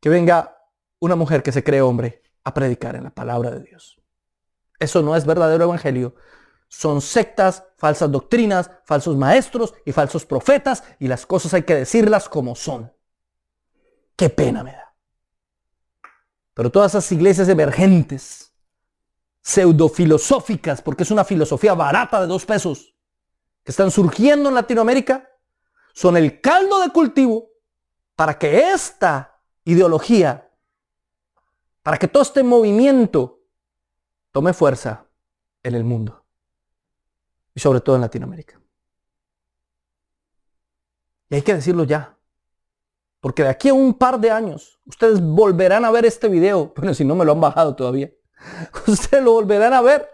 que venga una mujer que se cree hombre a predicar en la palabra de Dios. Eso no es verdadero evangelio. Son sectas, falsas doctrinas, falsos maestros y falsos profetas, y las cosas hay que decirlas como son. Qué pena me da. Pero todas esas iglesias emergentes, pseudofilosóficas, porque es una filosofía barata de 2 pesos, que están surgiendo en Latinoamérica, son el caldo de cultivo para que esta ideología, para que todo este movimiento tome fuerza en el mundo y sobre todo en Latinoamérica. Y hay que decirlo ya, porque de aquí a un par de años ustedes volverán a ver este video, bueno, si no me lo han bajado todavía, ustedes lo volverán a ver.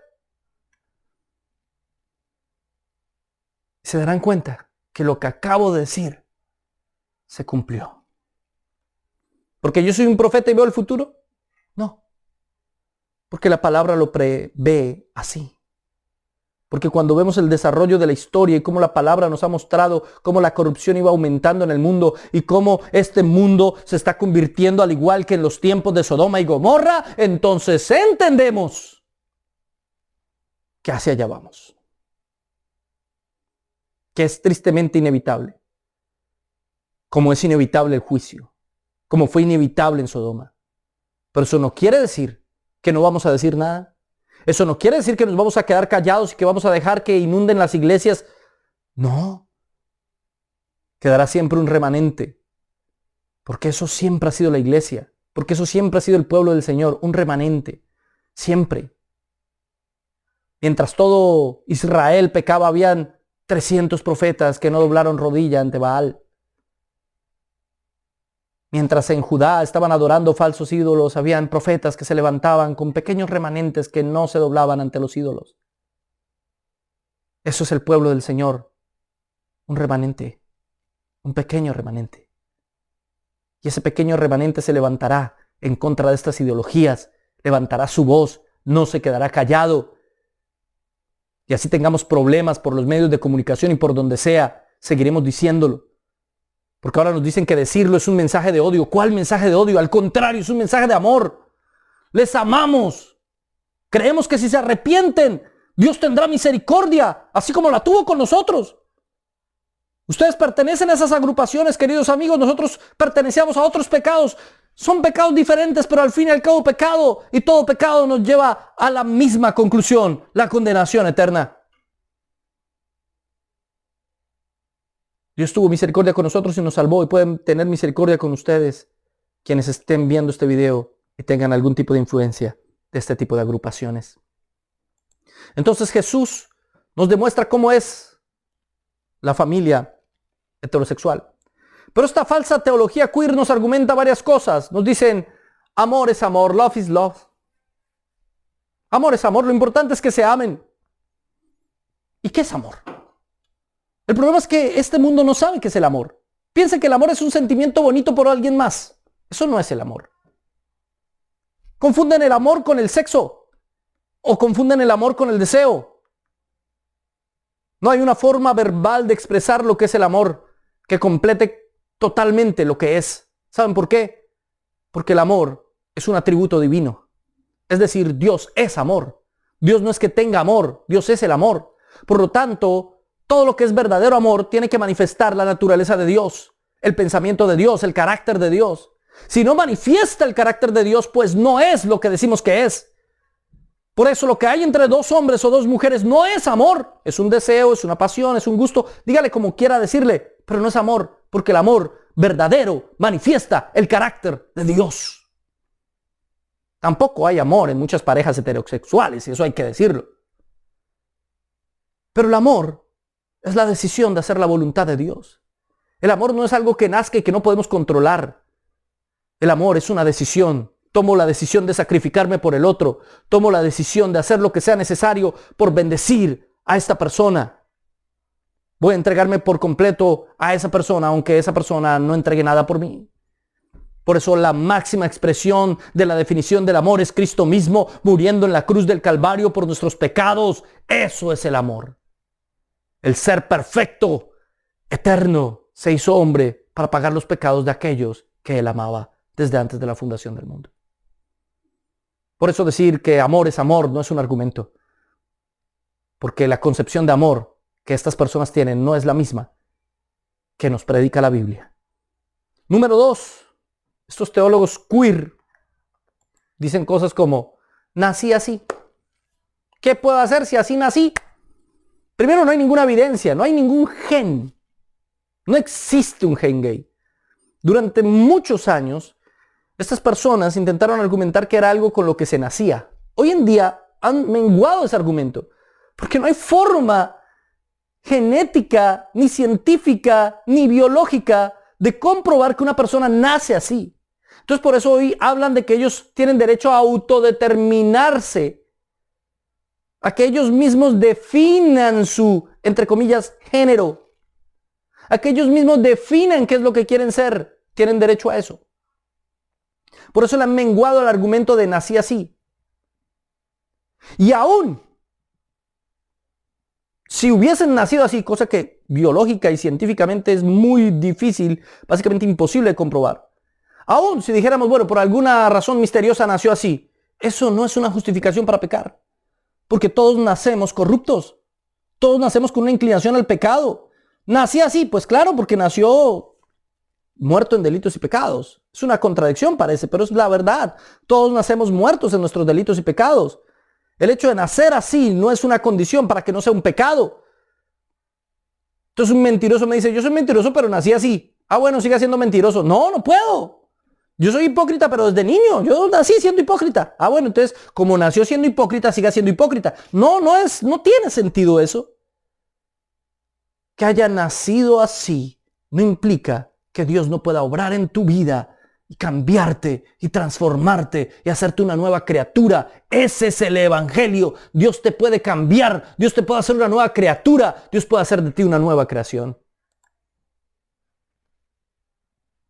Se darán cuenta que lo que acabo de decir se cumplió. ¿Porque yo soy un profeta y veo el futuro? No. Porque la palabra lo prevé así. Porque cuando vemos el desarrollo de la historia y cómo la palabra nos ha mostrado cómo la corrupción iba aumentando en el mundo y cómo este mundo se está convirtiendo al igual que en los tiempos de Sodoma y Gomorra, entonces entendemos que hacia allá vamos. Que es tristemente inevitable. Como es inevitable el juicio. Como fue inevitable en Sodoma. Pero eso no quiere decir que no vamos a decir nada. Eso no quiere decir que nos vamos a quedar callados y que vamos a dejar que inunden las iglesias. No. Quedará siempre un remanente. Porque eso siempre ha sido la iglesia. Porque eso siempre ha sido el pueblo del Señor. Un remanente. Siempre. Mientras todo Israel pecaba, habían 300 profetas que no doblaron rodilla ante Baal. Mientras en Judá estaban adorando falsos ídolos, habían profetas que se levantaban con pequeños remanentes que no se doblaban ante los ídolos. Eso es el pueblo del Señor, un remanente. Un pequeño remanente. Y ese pequeño remanente se levantará en contra de estas ideologías, levantará su voz, no se quedará callado. Y así tengamos problemas por los medios de comunicación y por donde sea, seguiremos diciéndolo. Porque ahora nos dicen que decirlo es un mensaje de odio. ¿Cuál mensaje de odio? Al contrario, es un mensaje de amor. Les amamos. Creemos que si se arrepienten, Dios tendrá misericordia, así como la tuvo con nosotros. Ustedes pertenecen a esas agrupaciones, queridos amigos. Nosotros pertenecíamos a otros pecados. Son pecados diferentes, pero al fin y al cabo pecado. Y todo pecado nos lleva a la misma conclusión, la condenación eterna. Dios tuvo misericordia con nosotros y nos salvó, y pueden tener misericordia con ustedes, quienes estén viendo este video y tengan algún tipo de influencia de este tipo de agrupaciones. Entonces Jesús nos demuestra cómo es la familia heterosexual. Pero esta falsa teología queer nos argumenta varias cosas. Nos dicen, amor es amor, love is love. Amor es amor, lo importante es que se amen. ¿Y qué es amor? El problema es que este mundo no sabe qué es el amor. Piensa que el amor es un sentimiento bonito por alguien más. Eso no es el amor. Confunden el amor con el sexo. O confunden el amor con el deseo. No hay una forma verbal de expresar lo que es el amor que complete totalmente lo que es. ¿Saben por qué? Porque el amor es un atributo divino. Es decir, Dios es amor. Dios no es que tenga amor, Dios es el amor. Por lo tanto, todo lo que es verdadero amor tiene que manifestar la naturaleza de Dios, el pensamiento de Dios, el carácter de Dios. Si no manifiesta el carácter de Dios, pues no es lo que decimos que es. Por eso lo que hay entre dos hombres o dos mujeres no es amor. Es un deseo, es una pasión, es un gusto. Dígale como quiera decirle, pero no es amor, porque el amor verdadero manifiesta el carácter de Dios. Tampoco hay amor en muchas parejas heterosexuales, y eso hay que decirlo. Pero el amor es la decisión de hacer la voluntad de Dios. El amor no es algo que nazca y que no podemos controlar. El amor es una decisión. Tomo la decisión de sacrificarme por el otro. Tomo la decisión de hacer lo que sea necesario por bendecir a esta persona. Voy a entregarme por completo a esa persona, aunque esa persona no entregue nada por mí. Por eso la máxima expresión de la definición del amor es Cristo mismo muriendo en la cruz del Calvario por nuestros pecados. Eso es el amor. El ser perfecto, eterno, se hizo hombre para pagar los pecados de aquellos que Él amaba desde antes de la fundación del mundo. Por eso decir que amor es amor no es un argumento. Porque la concepción de amor que estas personas tienen no es la misma que nos predica la Biblia. Número 2. Estos teólogos queer dicen cosas como, nací así. ¿Qué puedo hacer si así nací? Primero, no hay ninguna evidencia, no hay ningún gen. No existe un gen gay. Durante muchos años, estas personas intentaron argumentar que era algo con lo que se nacía. Hoy en día han menguado ese argumento, porque no hay forma genética, ni científica, ni biológica de comprobar que una persona nace así. Entonces por eso hoy hablan de que ellos tienen derecho a autodeterminarse, a que ellos mismos definan su, entre comillas, género, a que ellos mismos definan qué es lo que quieren ser, tienen derecho a eso. Por eso le han menguado el argumento de nací así. Y aún, si hubiesen nacido así, cosa que biológica y científicamente es muy difícil, básicamente imposible de comprobar. Aún si dijéramos, bueno, por alguna razón misteriosa nació así, eso no es una justificación para pecar. Porque todos nacemos corruptos. Todos nacemos con una inclinación al pecado. Nací así, pues claro, porque nació muerto en delitos y pecados. Es una contradicción parece, pero es la verdad. Todos nacemos muertos en nuestros delitos y pecados. El hecho de nacer así no es una condición para que no sea un pecado. Entonces un mentiroso me dice, yo soy mentiroso pero nací así. Ah, bueno, siga siendo mentiroso. No, no puedo. Yo soy hipócrita pero desde niño. Yo nací siendo hipócrita. Ah, bueno, entonces como nació siendo hipócrita, siga siendo hipócrita. No tiene sentido eso. Que haya nacido así no implica que Dios no pueda obrar en tu vida y cambiarte y transformarte y hacerte una nueva criatura. Ese es el evangelio. Dios te puede cambiar. Dios te puede hacer una nueva criatura. Dios puede hacer de ti una nueva creación.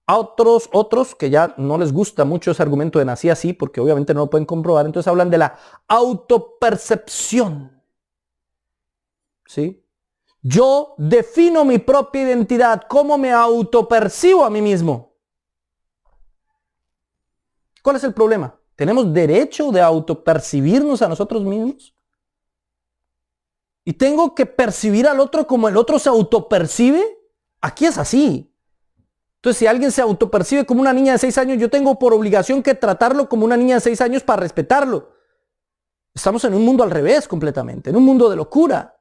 A otros que ya no les gusta mucho ese argumento de nací así, porque obviamente no lo pueden comprobar, entonces hablan de la autopercepción. ¿Sí? Yo defino mi propia identidad, cómo me autopercibo a mí mismo. ¿Cuál es el problema? ¿Tenemos derecho de autopercibirnos a nosotros mismos? ¿Y tengo que percibir al otro como el otro se autopercibe? Aquí es así. Entonces, si alguien se autopercibe como una niña de 6 años, yo tengo por obligación que tratarlo como una niña de 6 años para respetarlo. Estamos en un mundo al revés completamente, en un mundo de locura.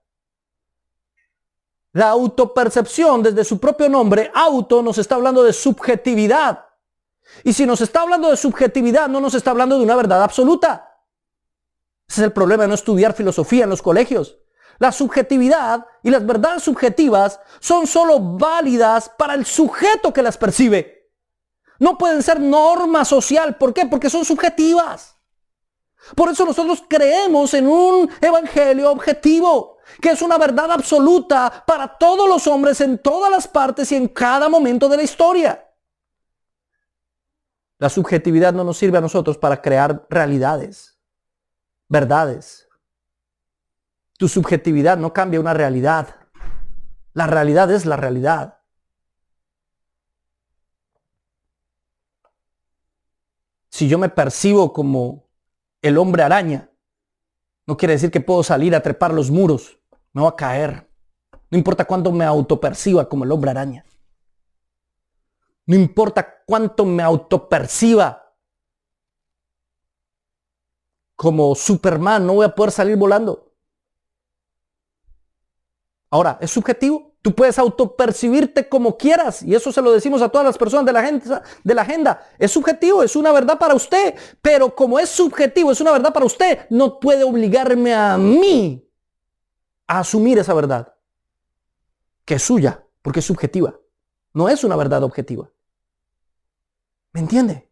La autopercepción, desde su propio nombre, auto, nos está hablando de subjetividad. Y si nos está hablando de subjetividad, no nos está hablando de una verdad absoluta. Ese es el problema de no estudiar filosofía en los colegios. La subjetividad y las verdades subjetivas son solo válidas para el sujeto que las percibe. No pueden ser norma social. ¿Por qué? Porque son subjetivas. Por eso nosotros creemos en un evangelio objetivo, que es una verdad absoluta para todos los hombres en todas las partes y en cada momento de la historia. La subjetividad no nos sirve a nosotros para crear realidades, verdades. Tu subjetividad no cambia una realidad. La realidad es la realidad. Si yo me percibo como el hombre araña, no quiere decir que puedo salir a trepar los muros. Me voy a caer. No importa cuánto me autoperciba como el hombre araña. No importa cuánto me autoperciba como Superman, no voy a poder salir volando. Ahora, es subjetivo. Tú puedes autopercibirte como quieras. Y eso se lo decimos a todas las personas de la agenda. Es subjetivo, es una verdad para usted. Pero como es subjetivo, es una verdad para usted, no puede obligarme a mí a asumir esa verdad. Que es suya, porque es subjetiva. No es una verdad objetiva. ¿Me entiende?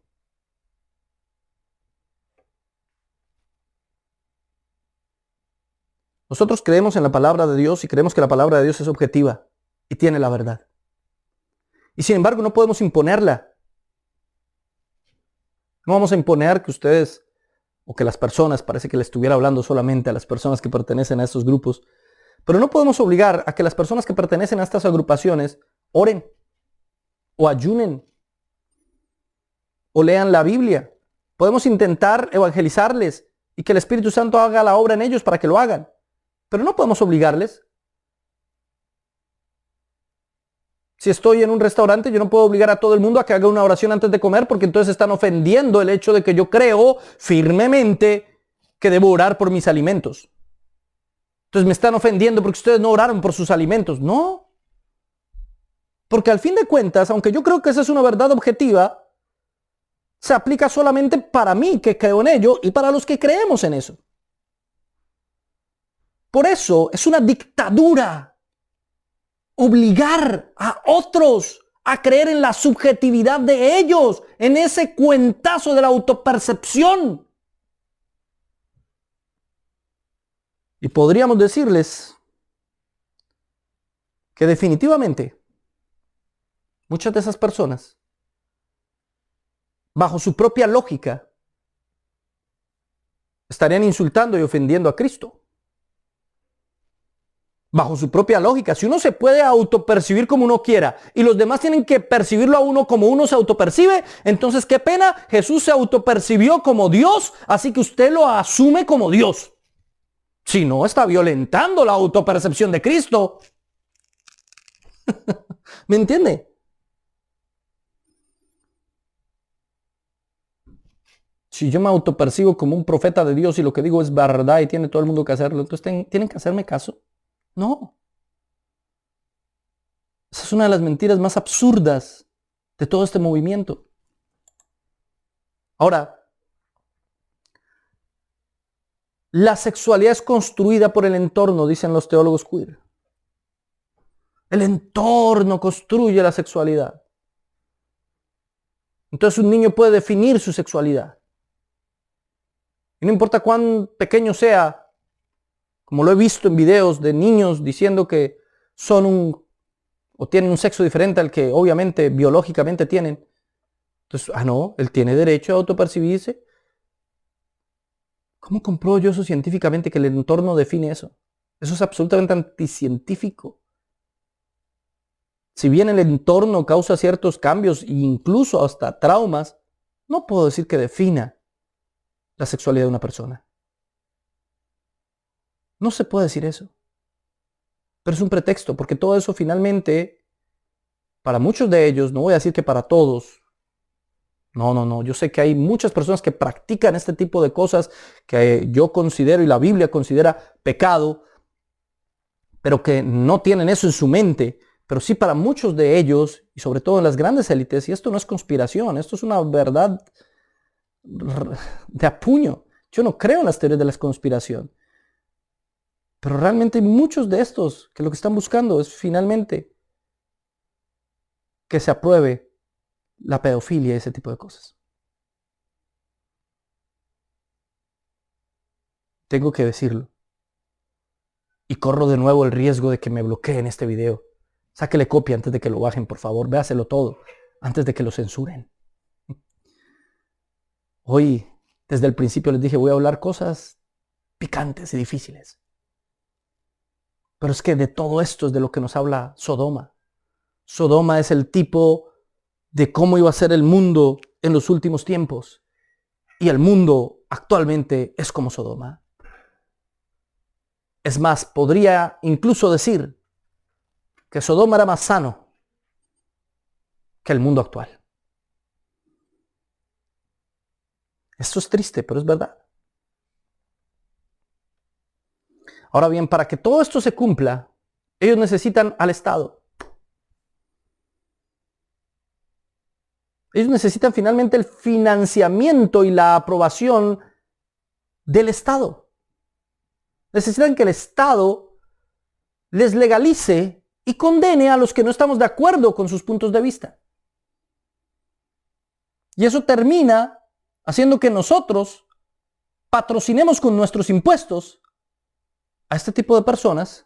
Nosotros creemos en la palabra de Dios y creemos que la palabra de Dios es objetiva y tiene la verdad. Y sin embargo no podemos imponerla. No vamos a imponer que ustedes o que las personas, parece que le estuviera hablando solamente a las personas que pertenecen a estos grupos, pero no podemos obligar a que las personas que pertenecen a estas agrupaciones oren o ayunen o lean la Biblia. Podemos intentar evangelizarles y que el Espíritu Santo haga la obra en ellos para que lo hagan. Pero no podemos obligarles. Si estoy en un restaurante, yo no puedo obligar a todo el mundo a que haga una oración antes de comer, porque entonces están ofendiendo el hecho de que yo creo firmemente que debo orar por mis alimentos. Entonces me están ofendiendo porque ustedes no oraron por sus alimentos. No. Porque al fin de cuentas, aunque yo creo que esa es una verdad objetiva, se aplica solamente para mí que creo en ello y para los que creemos en eso. Por eso es una dictadura obligar a otros a creer en la subjetividad de ellos, en ese cuentazo de la autopercepción. Y podríamos decirles que definitivamente muchas de esas personas, bajo su propia lógica, estarían insultando y ofendiendo a Cristo. Bajo su propia lógica, si uno se puede autopercibir como uno quiera y los demás tienen que percibirlo a uno como uno se autopercibe, entonces qué pena, Jesús se autopercibió como Dios, así que usted lo asume como Dios. Si no, está violentando la autopercepción de Cristo. ¿Me entiende? Si yo me autopercibo como un profeta de Dios y lo que digo es verdad y tiene todo el mundo que hacerlo, entonces tienen que hacerme caso. No. Esa es una de las mentiras más absurdas de todo este movimiento. Ahora, la sexualidad es construida por el entorno, dicen los teólogos queer. El entorno construye la sexualidad. Entonces un niño puede definir su sexualidad. Y no importa cuán pequeño sea, como lo he visto en videos de niños diciendo que son o tienen un sexo diferente al que obviamente biológicamente tienen. Entonces, no, él tiene derecho a autopercibirse. ¿Cómo compruebo yo eso científicamente que el entorno define eso? Eso es absolutamente anticientífico. Si bien el entorno causa ciertos cambios e incluso hasta traumas, no puedo decir que defina la sexualidad de una persona. No se puede decir eso. Pero es un pretexto, porque todo eso finalmente, para muchos de ellos, no voy a decir que para todos, no, yo sé que hay muchas personas que practican este tipo de cosas que yo considero y la Biblia considera pecado, pero que no tienen eso en su mente. Pero sí para muchos de ellos, y sobre todo en las grandes élites, y esto no es conspiración, esto es una verdad de a puño. Yo no creo en las teorías de la conspiración. Pero realmente hay muchos de estos que lo que están buscando es finalmente que se apruebe la pedofilia y ese tipo de cosas. Tengo que decirlo. Y corro de nuevo el riesgo de que me bloqueen este video. Sáquele copia antes de que lo bajen, por favor. Véaselo todo antes de que lo censuren. Hoy, desde el principio les dije, voy a hablar cosas picantes y difíciles. Pero es que de todo esto es de lo que nos habla Sodoma. Sodoma es el tipo de cómo iba a ser el mundo en los últimos tiempos. Y el mundo actualmente es como Sodoma. Es más, podría incluso decir que Sodoma era más sano que el mundo actual. Esto es triste, pero es verdad. Ahora bien, para que todo esto se cumpla, ellos necesitan al Estado. Ellos necesitan finalmente el financiamiento y la aprobación del Estado. Necesitan que el Estado les legalice y condene a los que no estamos de acuerdo con sus puntos de vista. Y eso termina haciendo que nosotros patrocinemos con nuestros impuestos a este tipo de personas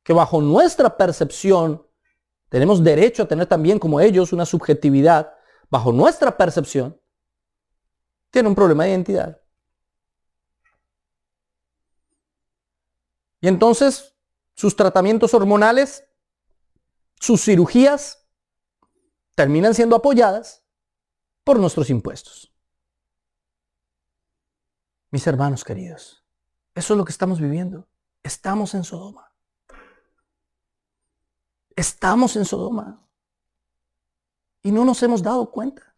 que bajo nuestra percepción tenemos derecho a tener también como ellos una subjetividad, bajo nuestra percepción, tienen un problema de identidad. Y entonces sus tratamientos hormonales, sus cirugías, terminan siendo apoyadas por nuestros impuestos. Mis hermanos queridos, eso es lo que estamos viviendo. Estamos en Sodoma. Estamos en Sodoma. Y no nos hemos dado cuenta.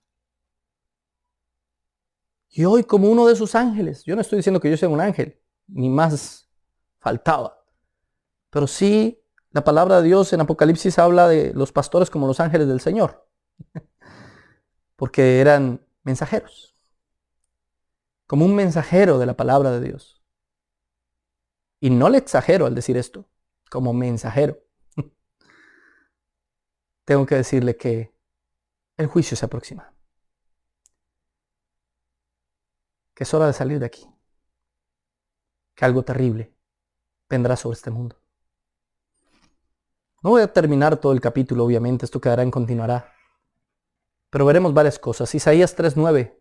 Y hoy como uno de sus ángeles, yo no estoy diciendo que yo sea un ángel, ni más faltaba. Pero sí, la palabra de Dios en Apocalipsis habla de los pastores como los ángeles del Señor. Porque eran mensajeros. Como un mensajero de la palabra de Dios. Y no le exagero al decir esto, como mensajero. Tengo que decirle que el juicio se aproxima. Que es hora de salir de aquí. Que algo terrible vendrá sobre este mundo. No voy a terminar todo el capítulo, obviamente, esto quedará en continuará. Pero veremos varias cosas. Isaías 3:9.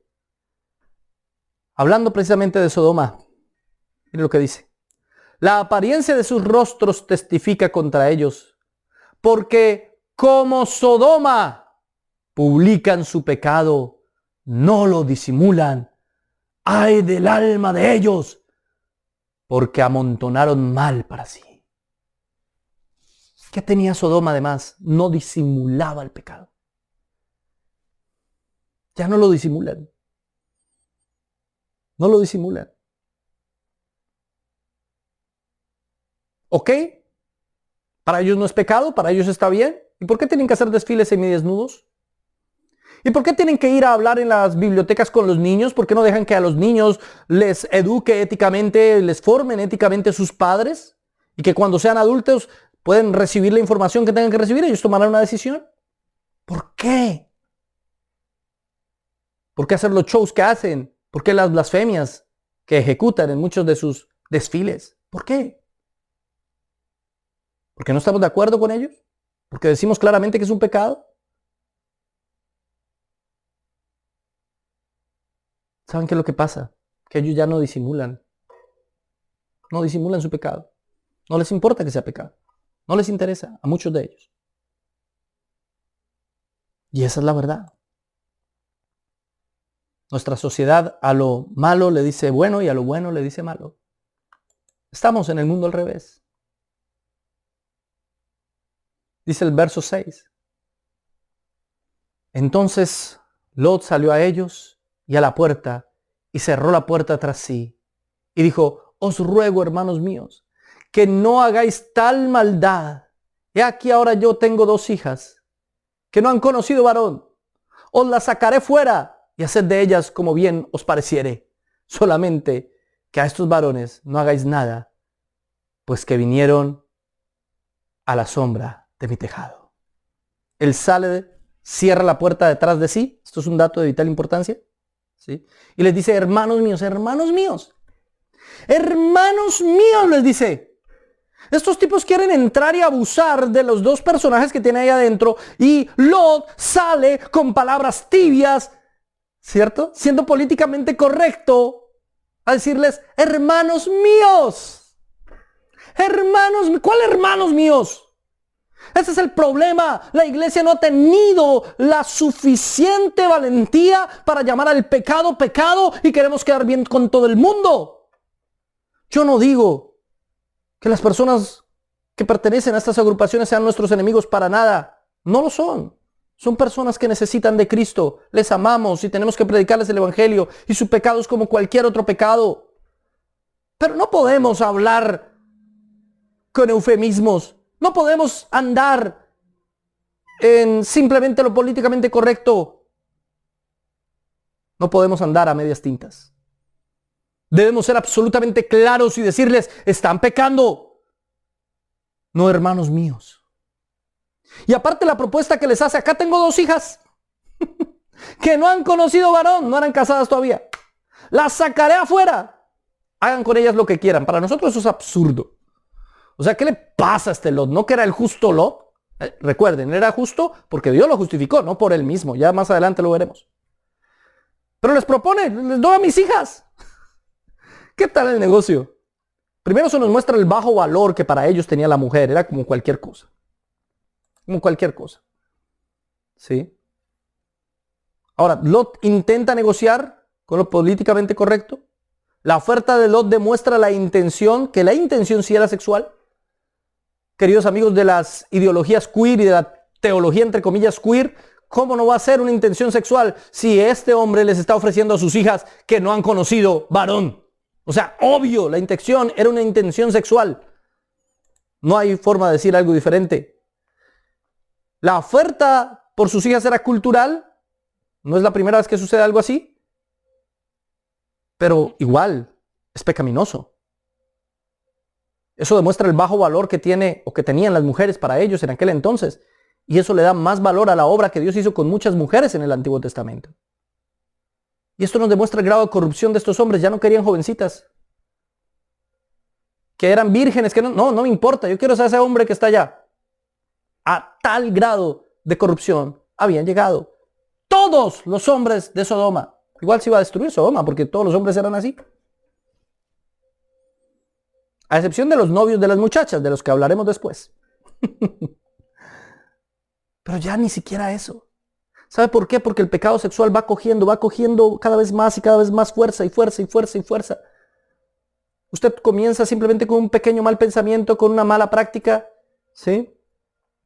Hablando precisamente de Sodoma. Miren lo que dice. La apariencia de sus rostros testifica contra ellos, porque como Sodoma publican su pecado, no lo disimulan. ¡Ay del alma de ellos! Porque amontonaron mal para sí. ¿Qué tenía Sodoma además? No disimulaba el pecado. Ya no lo disimulan. No lo disimulan. ¿Ok? Para ellos no es pecado, para ellos está bien. ¿Y por qué tienen que hacer desfiles semidesnudos? ¿Y por qué tienen que ir a hablar en las bibliotecas con los niños? ¿Por qué no dejan que a los niños les eduque éticamente, les formen éticamente sus padres? Y que cuando sean adultos pueden recibir la información que tengan que recibir, ellos tomarán una decisión. ¿Por qué? ¿Por qué hacer los shows que hacen? ¿Por qué las blasfemias que ejecutan en muchos de sus desfiles? ¿Por qué? ¿Porque no estamos de acuerdo con ellos? Porque decimos claramente que es un pecado. ¿Saben qué es lo que pasa? Que ellos ya no disimulan. No disimulan su pecado. No les importa que sea pecado. No les interesa a muchos de ellos. Y esa es la verdad. Nuestra sociedad a lo malo le dice bueno y a lo bueno le dice malo. Estamos en el mundo al revés. Dice el verso 6. Entonces Lot salió a ellos y a la puerta y cerró la puerta tras sí. Y dijo, os ruego, hermanos míos, que no hagáis tal maldad. He aquí ahora yo tengo 2 hijas que no han conocido varón. Os las sacaré fuera y haced de ellas como bien os pareciere. Solamente que a estos varones no hagáis nada, pues que vinieron a la sombra de mi tejado. Él sale, cierra la puerta detrás de sí. Esto es un dato de vital importancia. ¿Sí? Y les dice, hermanos míos, hermanos míos. Hermanos míos, les dice. Estos tipos quieren entrar y abusar de los 2 personajes que tiene ahí adentro. Y Lot sale con palabras tibias, ¿cierto? Siendo políticamente correcto a decirles, hermanos míos. Hermanos, ¿cuál hermanos míos? Ese es el problema. La iglesia no ha tenido la suficiente valentía para llamar al pecado pecado y queremos quedar bien con todo el mundo. Yo no digo que las personas que pertenecen a estas agrupaciones sean nuestros enemigos para nada. No lo son. Son personas que necesitan de Cristo. Les amamos y tenemos que predicarles el evangelio. Y su pecado es como cualquier otro pecado. Pero no podemos hablar con eufemismos. No podemos andar en simplemente lo políticamente correcto. No podemos andar a medias tintas. Debemos ser absolutamente claros y decirles, están pecando. No, hermanos míos. Y aparte la propuesta que les hace, acá tengo 2 hijas que no han conocido varón, no eran casadas todavía. Las sacaré afuera. Hagan con ellas lo que quieran. Para nosotros eso es absurdo. O sea, ¿qué le pasa a este Lot? ¿No que era el justo Lot? Recuerden, era justo porque Dios lo justificó, no por él mismo. Ya más adelante lo veremos. Pero les propone, les doy a mis hijas. ¿Qué tal el negocio? Primero se nos muestra el bajo valor que para ellos tenía la mujer. Era como cualquier cosa. Como cualquier cosa. ¿Sí? Ahora, Lot intenta negociar con lo políticamente correcto. La oferta de Lot demuestra la intención, que la intención sí era sexual. Queridos amigos de las ideologías queer y de la teología entre comillas queer, ¿cómo no va a ser una intención sexual si este hombre les está ofreciendo a sus hijas que no han conocido varón? O sea, obvio, la intención era una intención sexual. No hay forma de decir algo diferente. La oferta por sus hijas era cultural. No es la primera vez que sucede algo así. Pero igual, es pecaminoso. Eso demuestra el bajo valor que tiene o que tenían las mujeres para ellos en aquel entonces. Y eso le da más valor a la obra que Dios hizo con muchas mujeres en el Antiguo Testamento. Y esto nos demuestra el grado de corrupción de estos hombres. Ya no querían jovencitas. Que eran vírgenes. Que no me importa. Yo quiero ser ese hombre que está allá. A tal grado de corrupción habían llegado todos los hombres de Sodoma. Igual se iba a destruir Sodoma porque todos los hombres eran así. A excepción de los novios de las muchachas, de los que hablaremos después. Pero ya ni siquiera eso. ¿Sabe por qué? Porque el pecado sexual va cogiendo cada vez más y cada vez más fuerza y fuerza y fuerza y fuerza. Usted comienza simplemente con un pequeño mal pensamiento, con una mala práctica, ¿sí?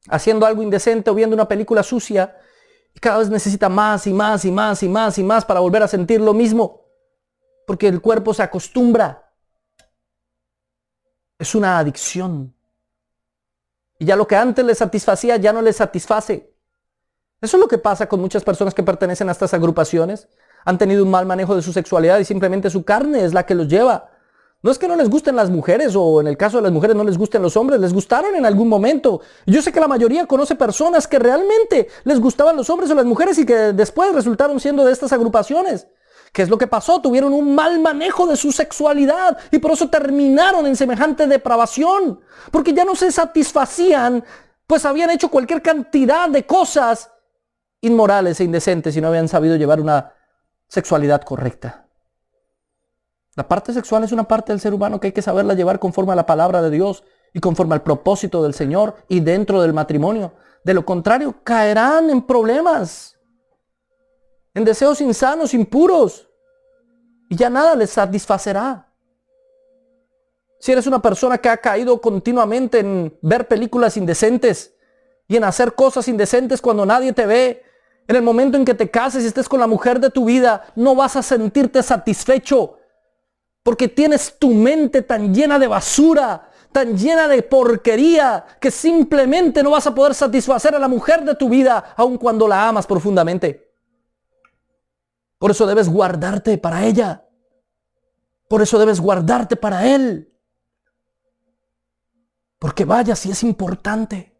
Haciendo algo indecente o viendo una película sucia. Y cada vez necesita más y más y más y más y más para volver a sentir lo mismo. Porque el cuerpo se acostumbra. Es una adicción. Y ya lo que antes le satisfacía ya no le satisface. Eso es lo que pasa con muchas personas que pertenecen a estas agrupaciones. Han tenido un mal manejo de su sexualidad y simplemente su carne es la que los lleva. No es que no les gusten las mujeres o en el caso de las mujeres no les gusten los hombres, les gustaron en algún momento. Yo sé que la mayoría conoce personas que realmente les gustaban los hombres o las mujeres y que después resultaron siendo de estas agrupaciones. ¿Qué es lo que pasó? Tuvieron un mal manejo de su sexualidad y por eso terminaron en semejante depravación. Porque ya no se satisfacían pues habían hecho cualquier cantidad de cosas inmorales e indecentes y no habían sabido llevar una sexualidad correcta. La parte sexual es una parte del ser humano que hay que saberla llevar conforme a la palabra de Dios y conforme al propósito del Señor y dentro del matrimonio. De lo contrario, caerán en problemas, en deseos insanos, impuros, y ya nada les satisfacerá. Si eres una persona que ha caído continuamente en ver películas indecentes y en hacer cosas indecentes cuando nadie te ve, en el momento en que te cases y estés con la mujer de tu vida, no vas a sentirte satisfecho porque tienes tu mente tan llena de basura, tan llena de porquería, que simplemente no vas a poder satisfacer a la mujer de tu vida, aun cuando la amas profundamente. Por eso debes guardarte para ella. Por eso debes guardarte para él. Porque vaya, si es importante.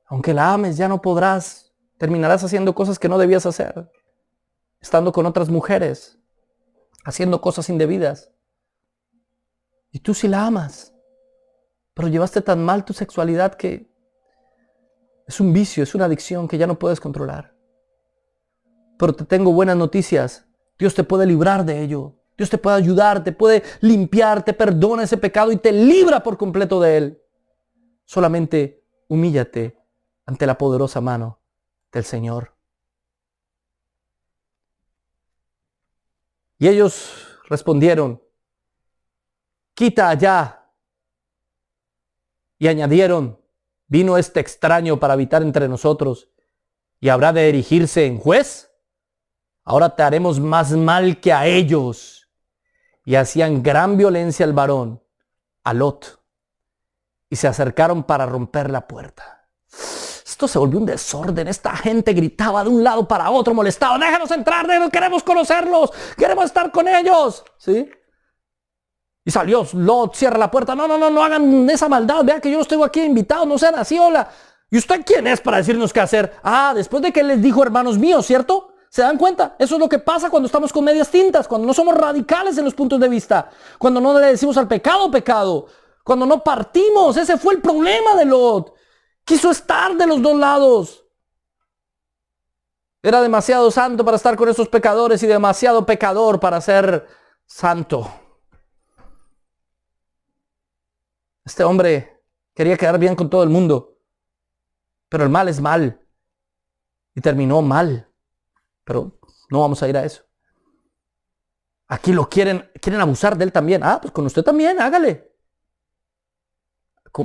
Aunque la ames, ya no podrás. Terminarás haciendo cosas que no debías hacer. Estando con otras mujeres. Haciendo cosas indebidas. Y tú sí la amas. Pero llevaste tan mal tu sexualidad que es un vicio, es una adicción que ya no puedes controlar. Pero te tengo buenas noticias. Dios te puede librar de ello. Dios te puede ayudar, te puede limpiar, te perdona ese pecado y te libra por completo de él. Solamente humíllate ante la poderosa mano del Señor. Y ellos respondieron, quita allá. Y añadieron, vino este extraño para habitar entre nosotros y habrá de erigirse en juez. Ahora te haremos más mal que a ellos. Y hacían gran violencia al varón, a Lot, y se acercaron para romper la puerta. Esto se volvió un desorden. Esta gente gritaba de un lado para otro, molestaba. Déjanos entrar, queremos conocerlos, queremos estar con ellos. ¿Sí? Y salió Lot, cierra la puerta. No hagan esa maldad. Vean que yo estoy aquí invitado, no sean así, hola. ¿Y usted quién es para decirnos qué hacer? Después de que les dijo hermanos míos, ¿cierto? ¿Se dan cuenta? Eso es lo que pasa cuando estamos con medias tintas, cuando no somos radicales en los puntos de vista, cuando no le decimos al pecado, pecado, cuando no partimos. Ese fue el problema de Lot. Quiso estar de los dos lados. Era demasiado santo para estar con esos pecadores y demasiado pecador para ser santo. Este hombre quería quedar bien con todo el mundo, pero el mal es mal y terminó mal. Pero no vamos a ir a eso. Aquí lo quieren abusar de él también. Pues con usted también, hágale.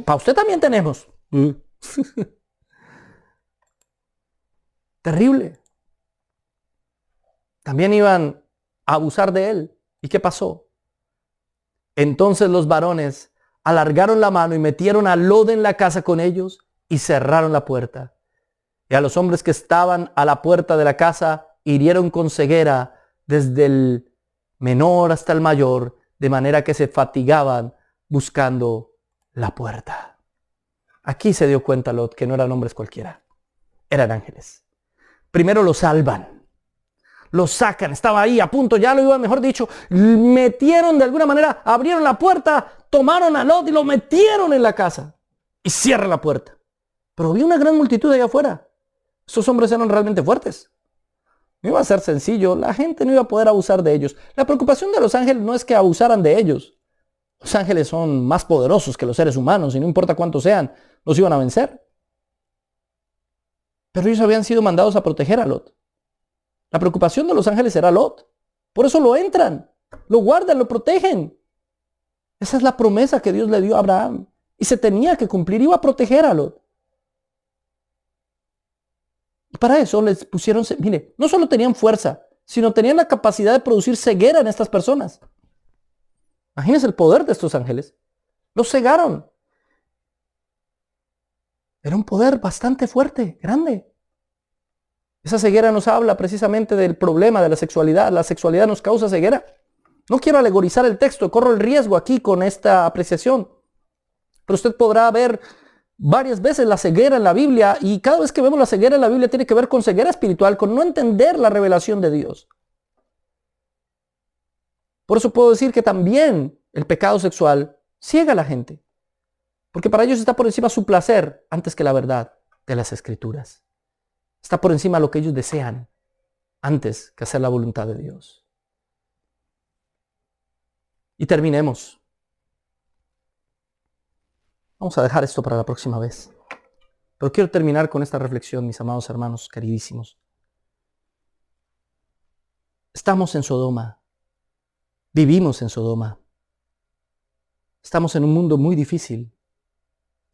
Para usted también tenemos. Terrible. También iban a abusar de él. ¿Y qué pasó? Entonces los varones alargaron la mano y metieron a Lot en la casa con ellos y cerraron la puerta. Y a los hombres que estaban a la puerta de la casa hirieron con ceguera desde el menor hasta el mayor, de manera que se fatigaban buscando la puerta. Aquí se dio cuenta Lot que no eran hombres cualquiera, eran ángeles. Primero lo salvan, lo sacan, estaba ahí a punto, ya lo iban, mejor dicho, metieron de alguna manera, abrieron la puerta, tomaron a Lot y lo metieron en la casa y cierra la puerta. Pero había una gran multitud allá afuera. Esos hombres eran realmente fuertes. No iba a ser sencillo, la gente no iba a poder abusar de ellos. La preocupación de los ángeles no es que abusaran de ellos. Los ángeles son más poderosos que los seres humanos y no importa cuántos sean, los iban a vencer. Pero ellos habían sido mandados a proteger a Lot. La preocupación de los ángeles era Lot. Por eso lo entran, lo guardan, lo protegen. Esa es la promesa que Dios le dio a Abraham. Y se tenía que cumplir, iba a proteger a Lot. Y para eso les pusieron, mire, no solo tenían fuerza, sino tenían la capacidad de producir ceguera en estas personas. Imagínense el poder de estos ángeles. Los cegaron. Era un poder bastante fuerte, grande. Esa ceguera nos habla precisamente del problema de la sexualidad. La sexualidad nos causa ceguera. No quiero alegorizar el texto, corro el riesgo aquí con esta apreciación. Pero usted podrá ver varias veces la ceguera en la Biblia, y cada vez que vemos la ceguera en la Biblia tiene que ver con ceguera espiritual, con no entender la revelación de Dios. Por eso puedo decir que también el pecado sexual ciega a la gente. Porque para ellos está por encima su placer antes que la verdad de las Escrituras. Está por encima lo que ellos desean antes que hacer la voluntad de Dios. Y terminemos. Vamos a dejar esto para la próxima vez. Pero quiero terminar con esta reflexión, mis amados hermanos queridísimos. Estamos en Sodoma. Vivimos en Sodoma. Estamos en un mundo muy difícil,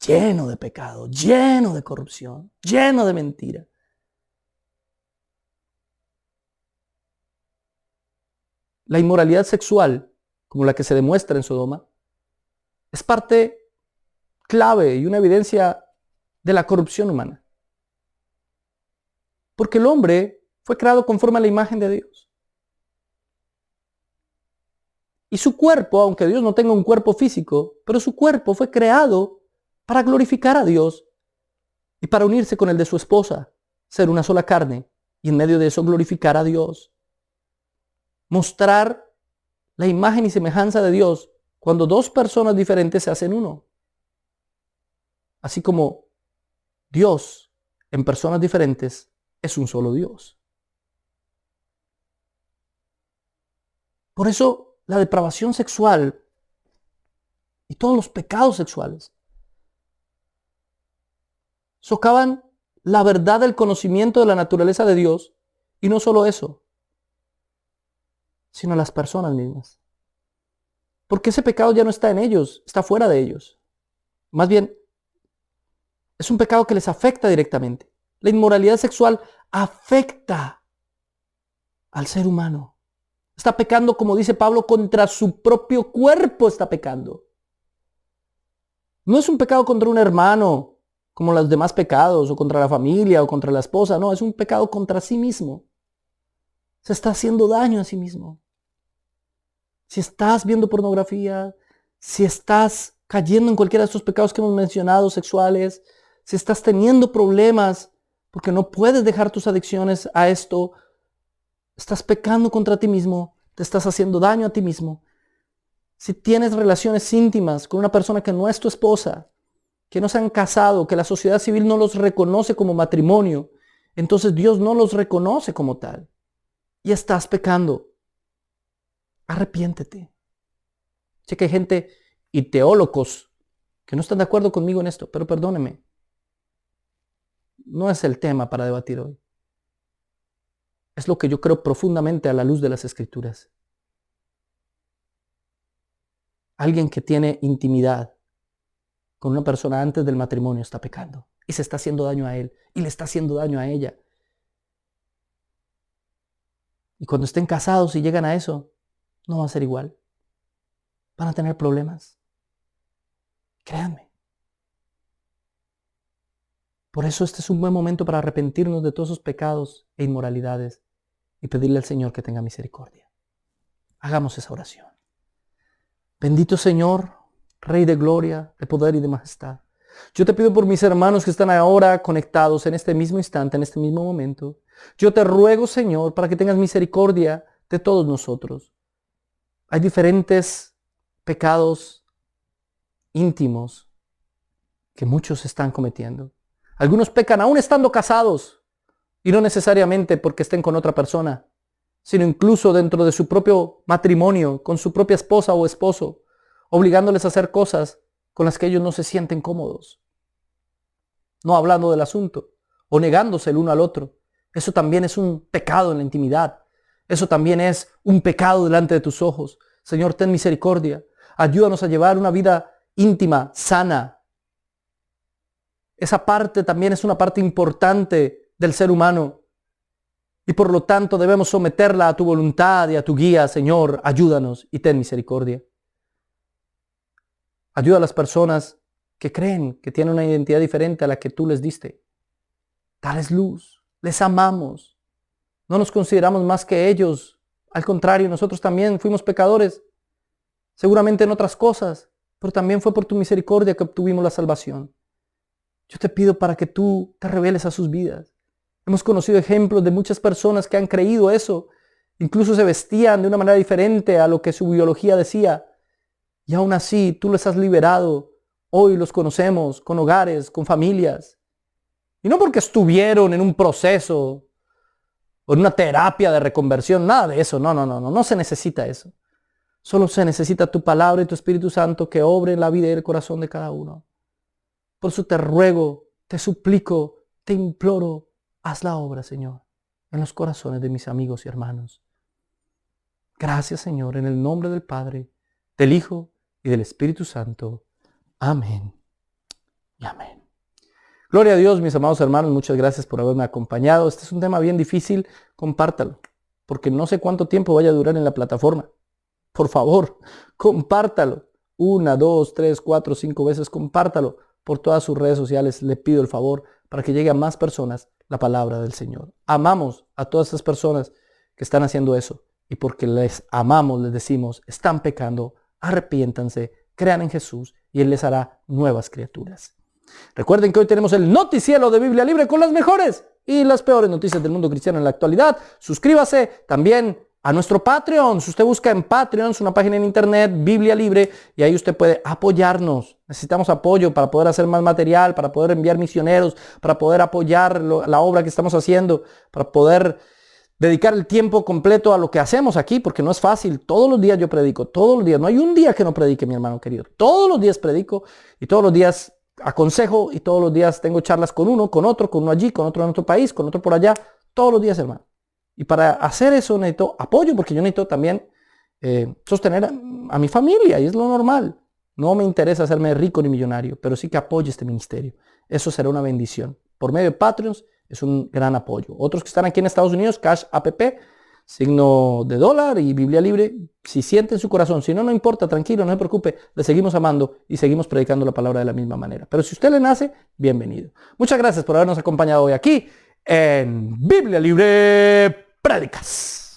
lleno de pecado, lleno de corrupción, lleno de mentira. La inmoralidad sexual, como la que se demuestra en Sodoma, es parte clave y una evidencia de la corrupción humana. Porque el hombre fue creado conforme a la imagen de Dios. Y su cuerpo, aunque Dios no tenga un cuerpo físico, pero su cuerpo fue creado para glorificar a Dios y para unirse con el de su esposa, ser una sola carne, y en medio de eso glorificar a Dios. Mostrar la imagen y semejanza de Dios cuando dos personas diferentes se hacen uno. Así como Dios en personas diferentes es un solo Dios. Por eso la depravación sexual y todos los pecados sexuales socavan la verdad del conocimiento de la naturaleza de Dios, y no solo eso, sino las personas mismas. Porque ese pecado ya no está en ellos, está fuera de ellos. Más bien, es un pecado que les afecta directamente. La inmoralidad sexual afecta al ser humano. Está pecando, como dice Pablo, contra su propio cuerpo está pecando. No es un pecado contra un hermano, como los demás pecados, o contra la familia, o contra la esposa. No, es un pecado contra sí mismo. Se está haciendo daño a sí mismo. Si estás viendo pornografía, si estás cayendo en cualquiera de estos pecados que hemos mencionado, sexuales, si estás teniendo problemas porque no puedes dejar tus adicciones a esto, estás pecando contra ti mismo, te estás haciendo daño a ti mismo. Si tienes relaciones íntimas con una persona que no es tu esposa, que no se han casado, que la sociedad civil no los reconoce como matrimonio, entonces Dios no los reconoce como tal. Y estás pecando. Arrepiéntete. Sé que hay gente y teólogos que no están de acuerdo conmigo en esto, pero perdóneme. No es el tema para debatir hoy. Es lo que yo creo profundamente a la luz de las Escrituras. Alguien que tiene intimidad con una persona antes del matrimonio está pecando y se está haciendo daño a él y le está haciendo daño a ella. Y cuando estén casados y llegan a eso, no va a ser igual. Van a tener problemas. Créanme. Por eso este es un buen momento para arrepentirnos de todos esos pecados e inmoralidades y pedirle al Señor que tenga misericordia. Hagamos esa oración. Bendito Señor, Rey de gloria, de poder y de majestad. Yo te pido por mis hermanos que están ahora conectados en este mismo instante, en este mismo momento. Yo te ruego, Señor, para que tengas misericordia de todos nosotros. Hay diferentes pecados íntimos que muchos están cometiendo. Algunos pecan aún estando casados, y no necesariamente porque estén con otra persona, sino incluso dentro de su propio matrimonio, con su propia esposa o esposo, obligándoles a hacer cosas con las que ellos no se sienten cómodos. No hablando del asunto, o negándose el uno al otro. Eso también es un pecado en la intimidad. Eso también es un pecado delante de tus ojos. Señor, ten misericordia. Ayúdanos a llevar una vida íntima, sana. Esa parte también es una parte importante del ser humano. Y por lo tanto debemos someterla a tu voluntad y a tu guía. Señor, ayúdanos y ten misericordia. Ayuda a las personas que creen que tienen una identidad diferente a la que tú les diste. Dales luz. Les amamos. No nos consideramos más que ellos. Al contrario, nosotros también fuimos pecadores. Seguramente en otras cosas. Pero también fue por tu misericordia que obtuvimos la salvación. Yo te pido para que tú te reveles a sus vidas. Hemos conocido ejemplos de muchas personas que han creído eso. Incluso se vestían de una manera diferente a lo que su biología decía. Y aún así tú les has liberado hoy los conocemos con hogares, con familias. Y no porque estuvieron en un proceso o en una terapia de reconversión, nada de eso. No se necesita eso. Solo se necesita tu palabra y tu Espíritu Santo que obre en la vida y el corazón de cada uno. Por eso te ruego, te suplico, te imploro, haz la obra, Señor, en los corazones de mis amigos y hermanos. Gracias, Señor, en el nombre del Padre, del Hijo y del Espíritu Santo. Amén y amén. Gloria a Dios, mis amados hermanos, muchas gracias por haberme acompañado. Este es un tema bien difícil, compártalo, porque no sé cuánto tiempo vaya a durar en la plataforma. Por favor, compártalo. 1, 2, 3, 4, 5 veces, compártalo por todas sus redes sociales. Le pido el favor para que llegue a más personas la palabra del Señor. Amamos a todas esas personas que están haciendo eso. Y porque les amamos, les decimos, están pecando, arrepiéntanse, crean en Jesús y Él les hará nuevas criaturas. Recuerden que hoy tenemos el noticiero de Biblia Libre con las mejores y las peores noticias del mundo cristiano en la actualidad. Suscríbase también a nuestro Patreon. Si usted busca en Patreon, es una página en internet, Biblia Libre, y ahí usted puede apoyarnos. Necesitamos apoyo para poder hacer más material, para poder enviar misioneros, para poder apoyar la obra que estamos haciendo, para poder dedicar el tiempo completo a lo que hacemos aquí, porque no es fácil. Todos los días yo predico, todos los días. No hay un día que no predique, mi hermano querido. Todos los días predico y todos los días aconsejo y todos los días tengo charlas con uno, con otro, con uno allí, con otro en otro país, con otro por allá. Todos los días, hermano. Y para hacer eso necesito apoyo, porque yo necesito también sostener a mi familia, y es lo normal. No me interesa hacerme rico ni millonario, pero sí que apoye este ministerio. Eso será una bendición. Por medio de Patreons es un gran apoyo. Otros que están aquí en Estados Unidos, Cash App, signo de dólar y Biblia Libre. Si siente en su corazón, si no, no importa, tranquilo, no se preocupe. Le seguimos amando y seguimos predicando la palabra de la misma manera. Pero si usted le nace, bienvenido. Muchas gracias por habernos acompañado hoy aquí en Biblia Libre Prédicas.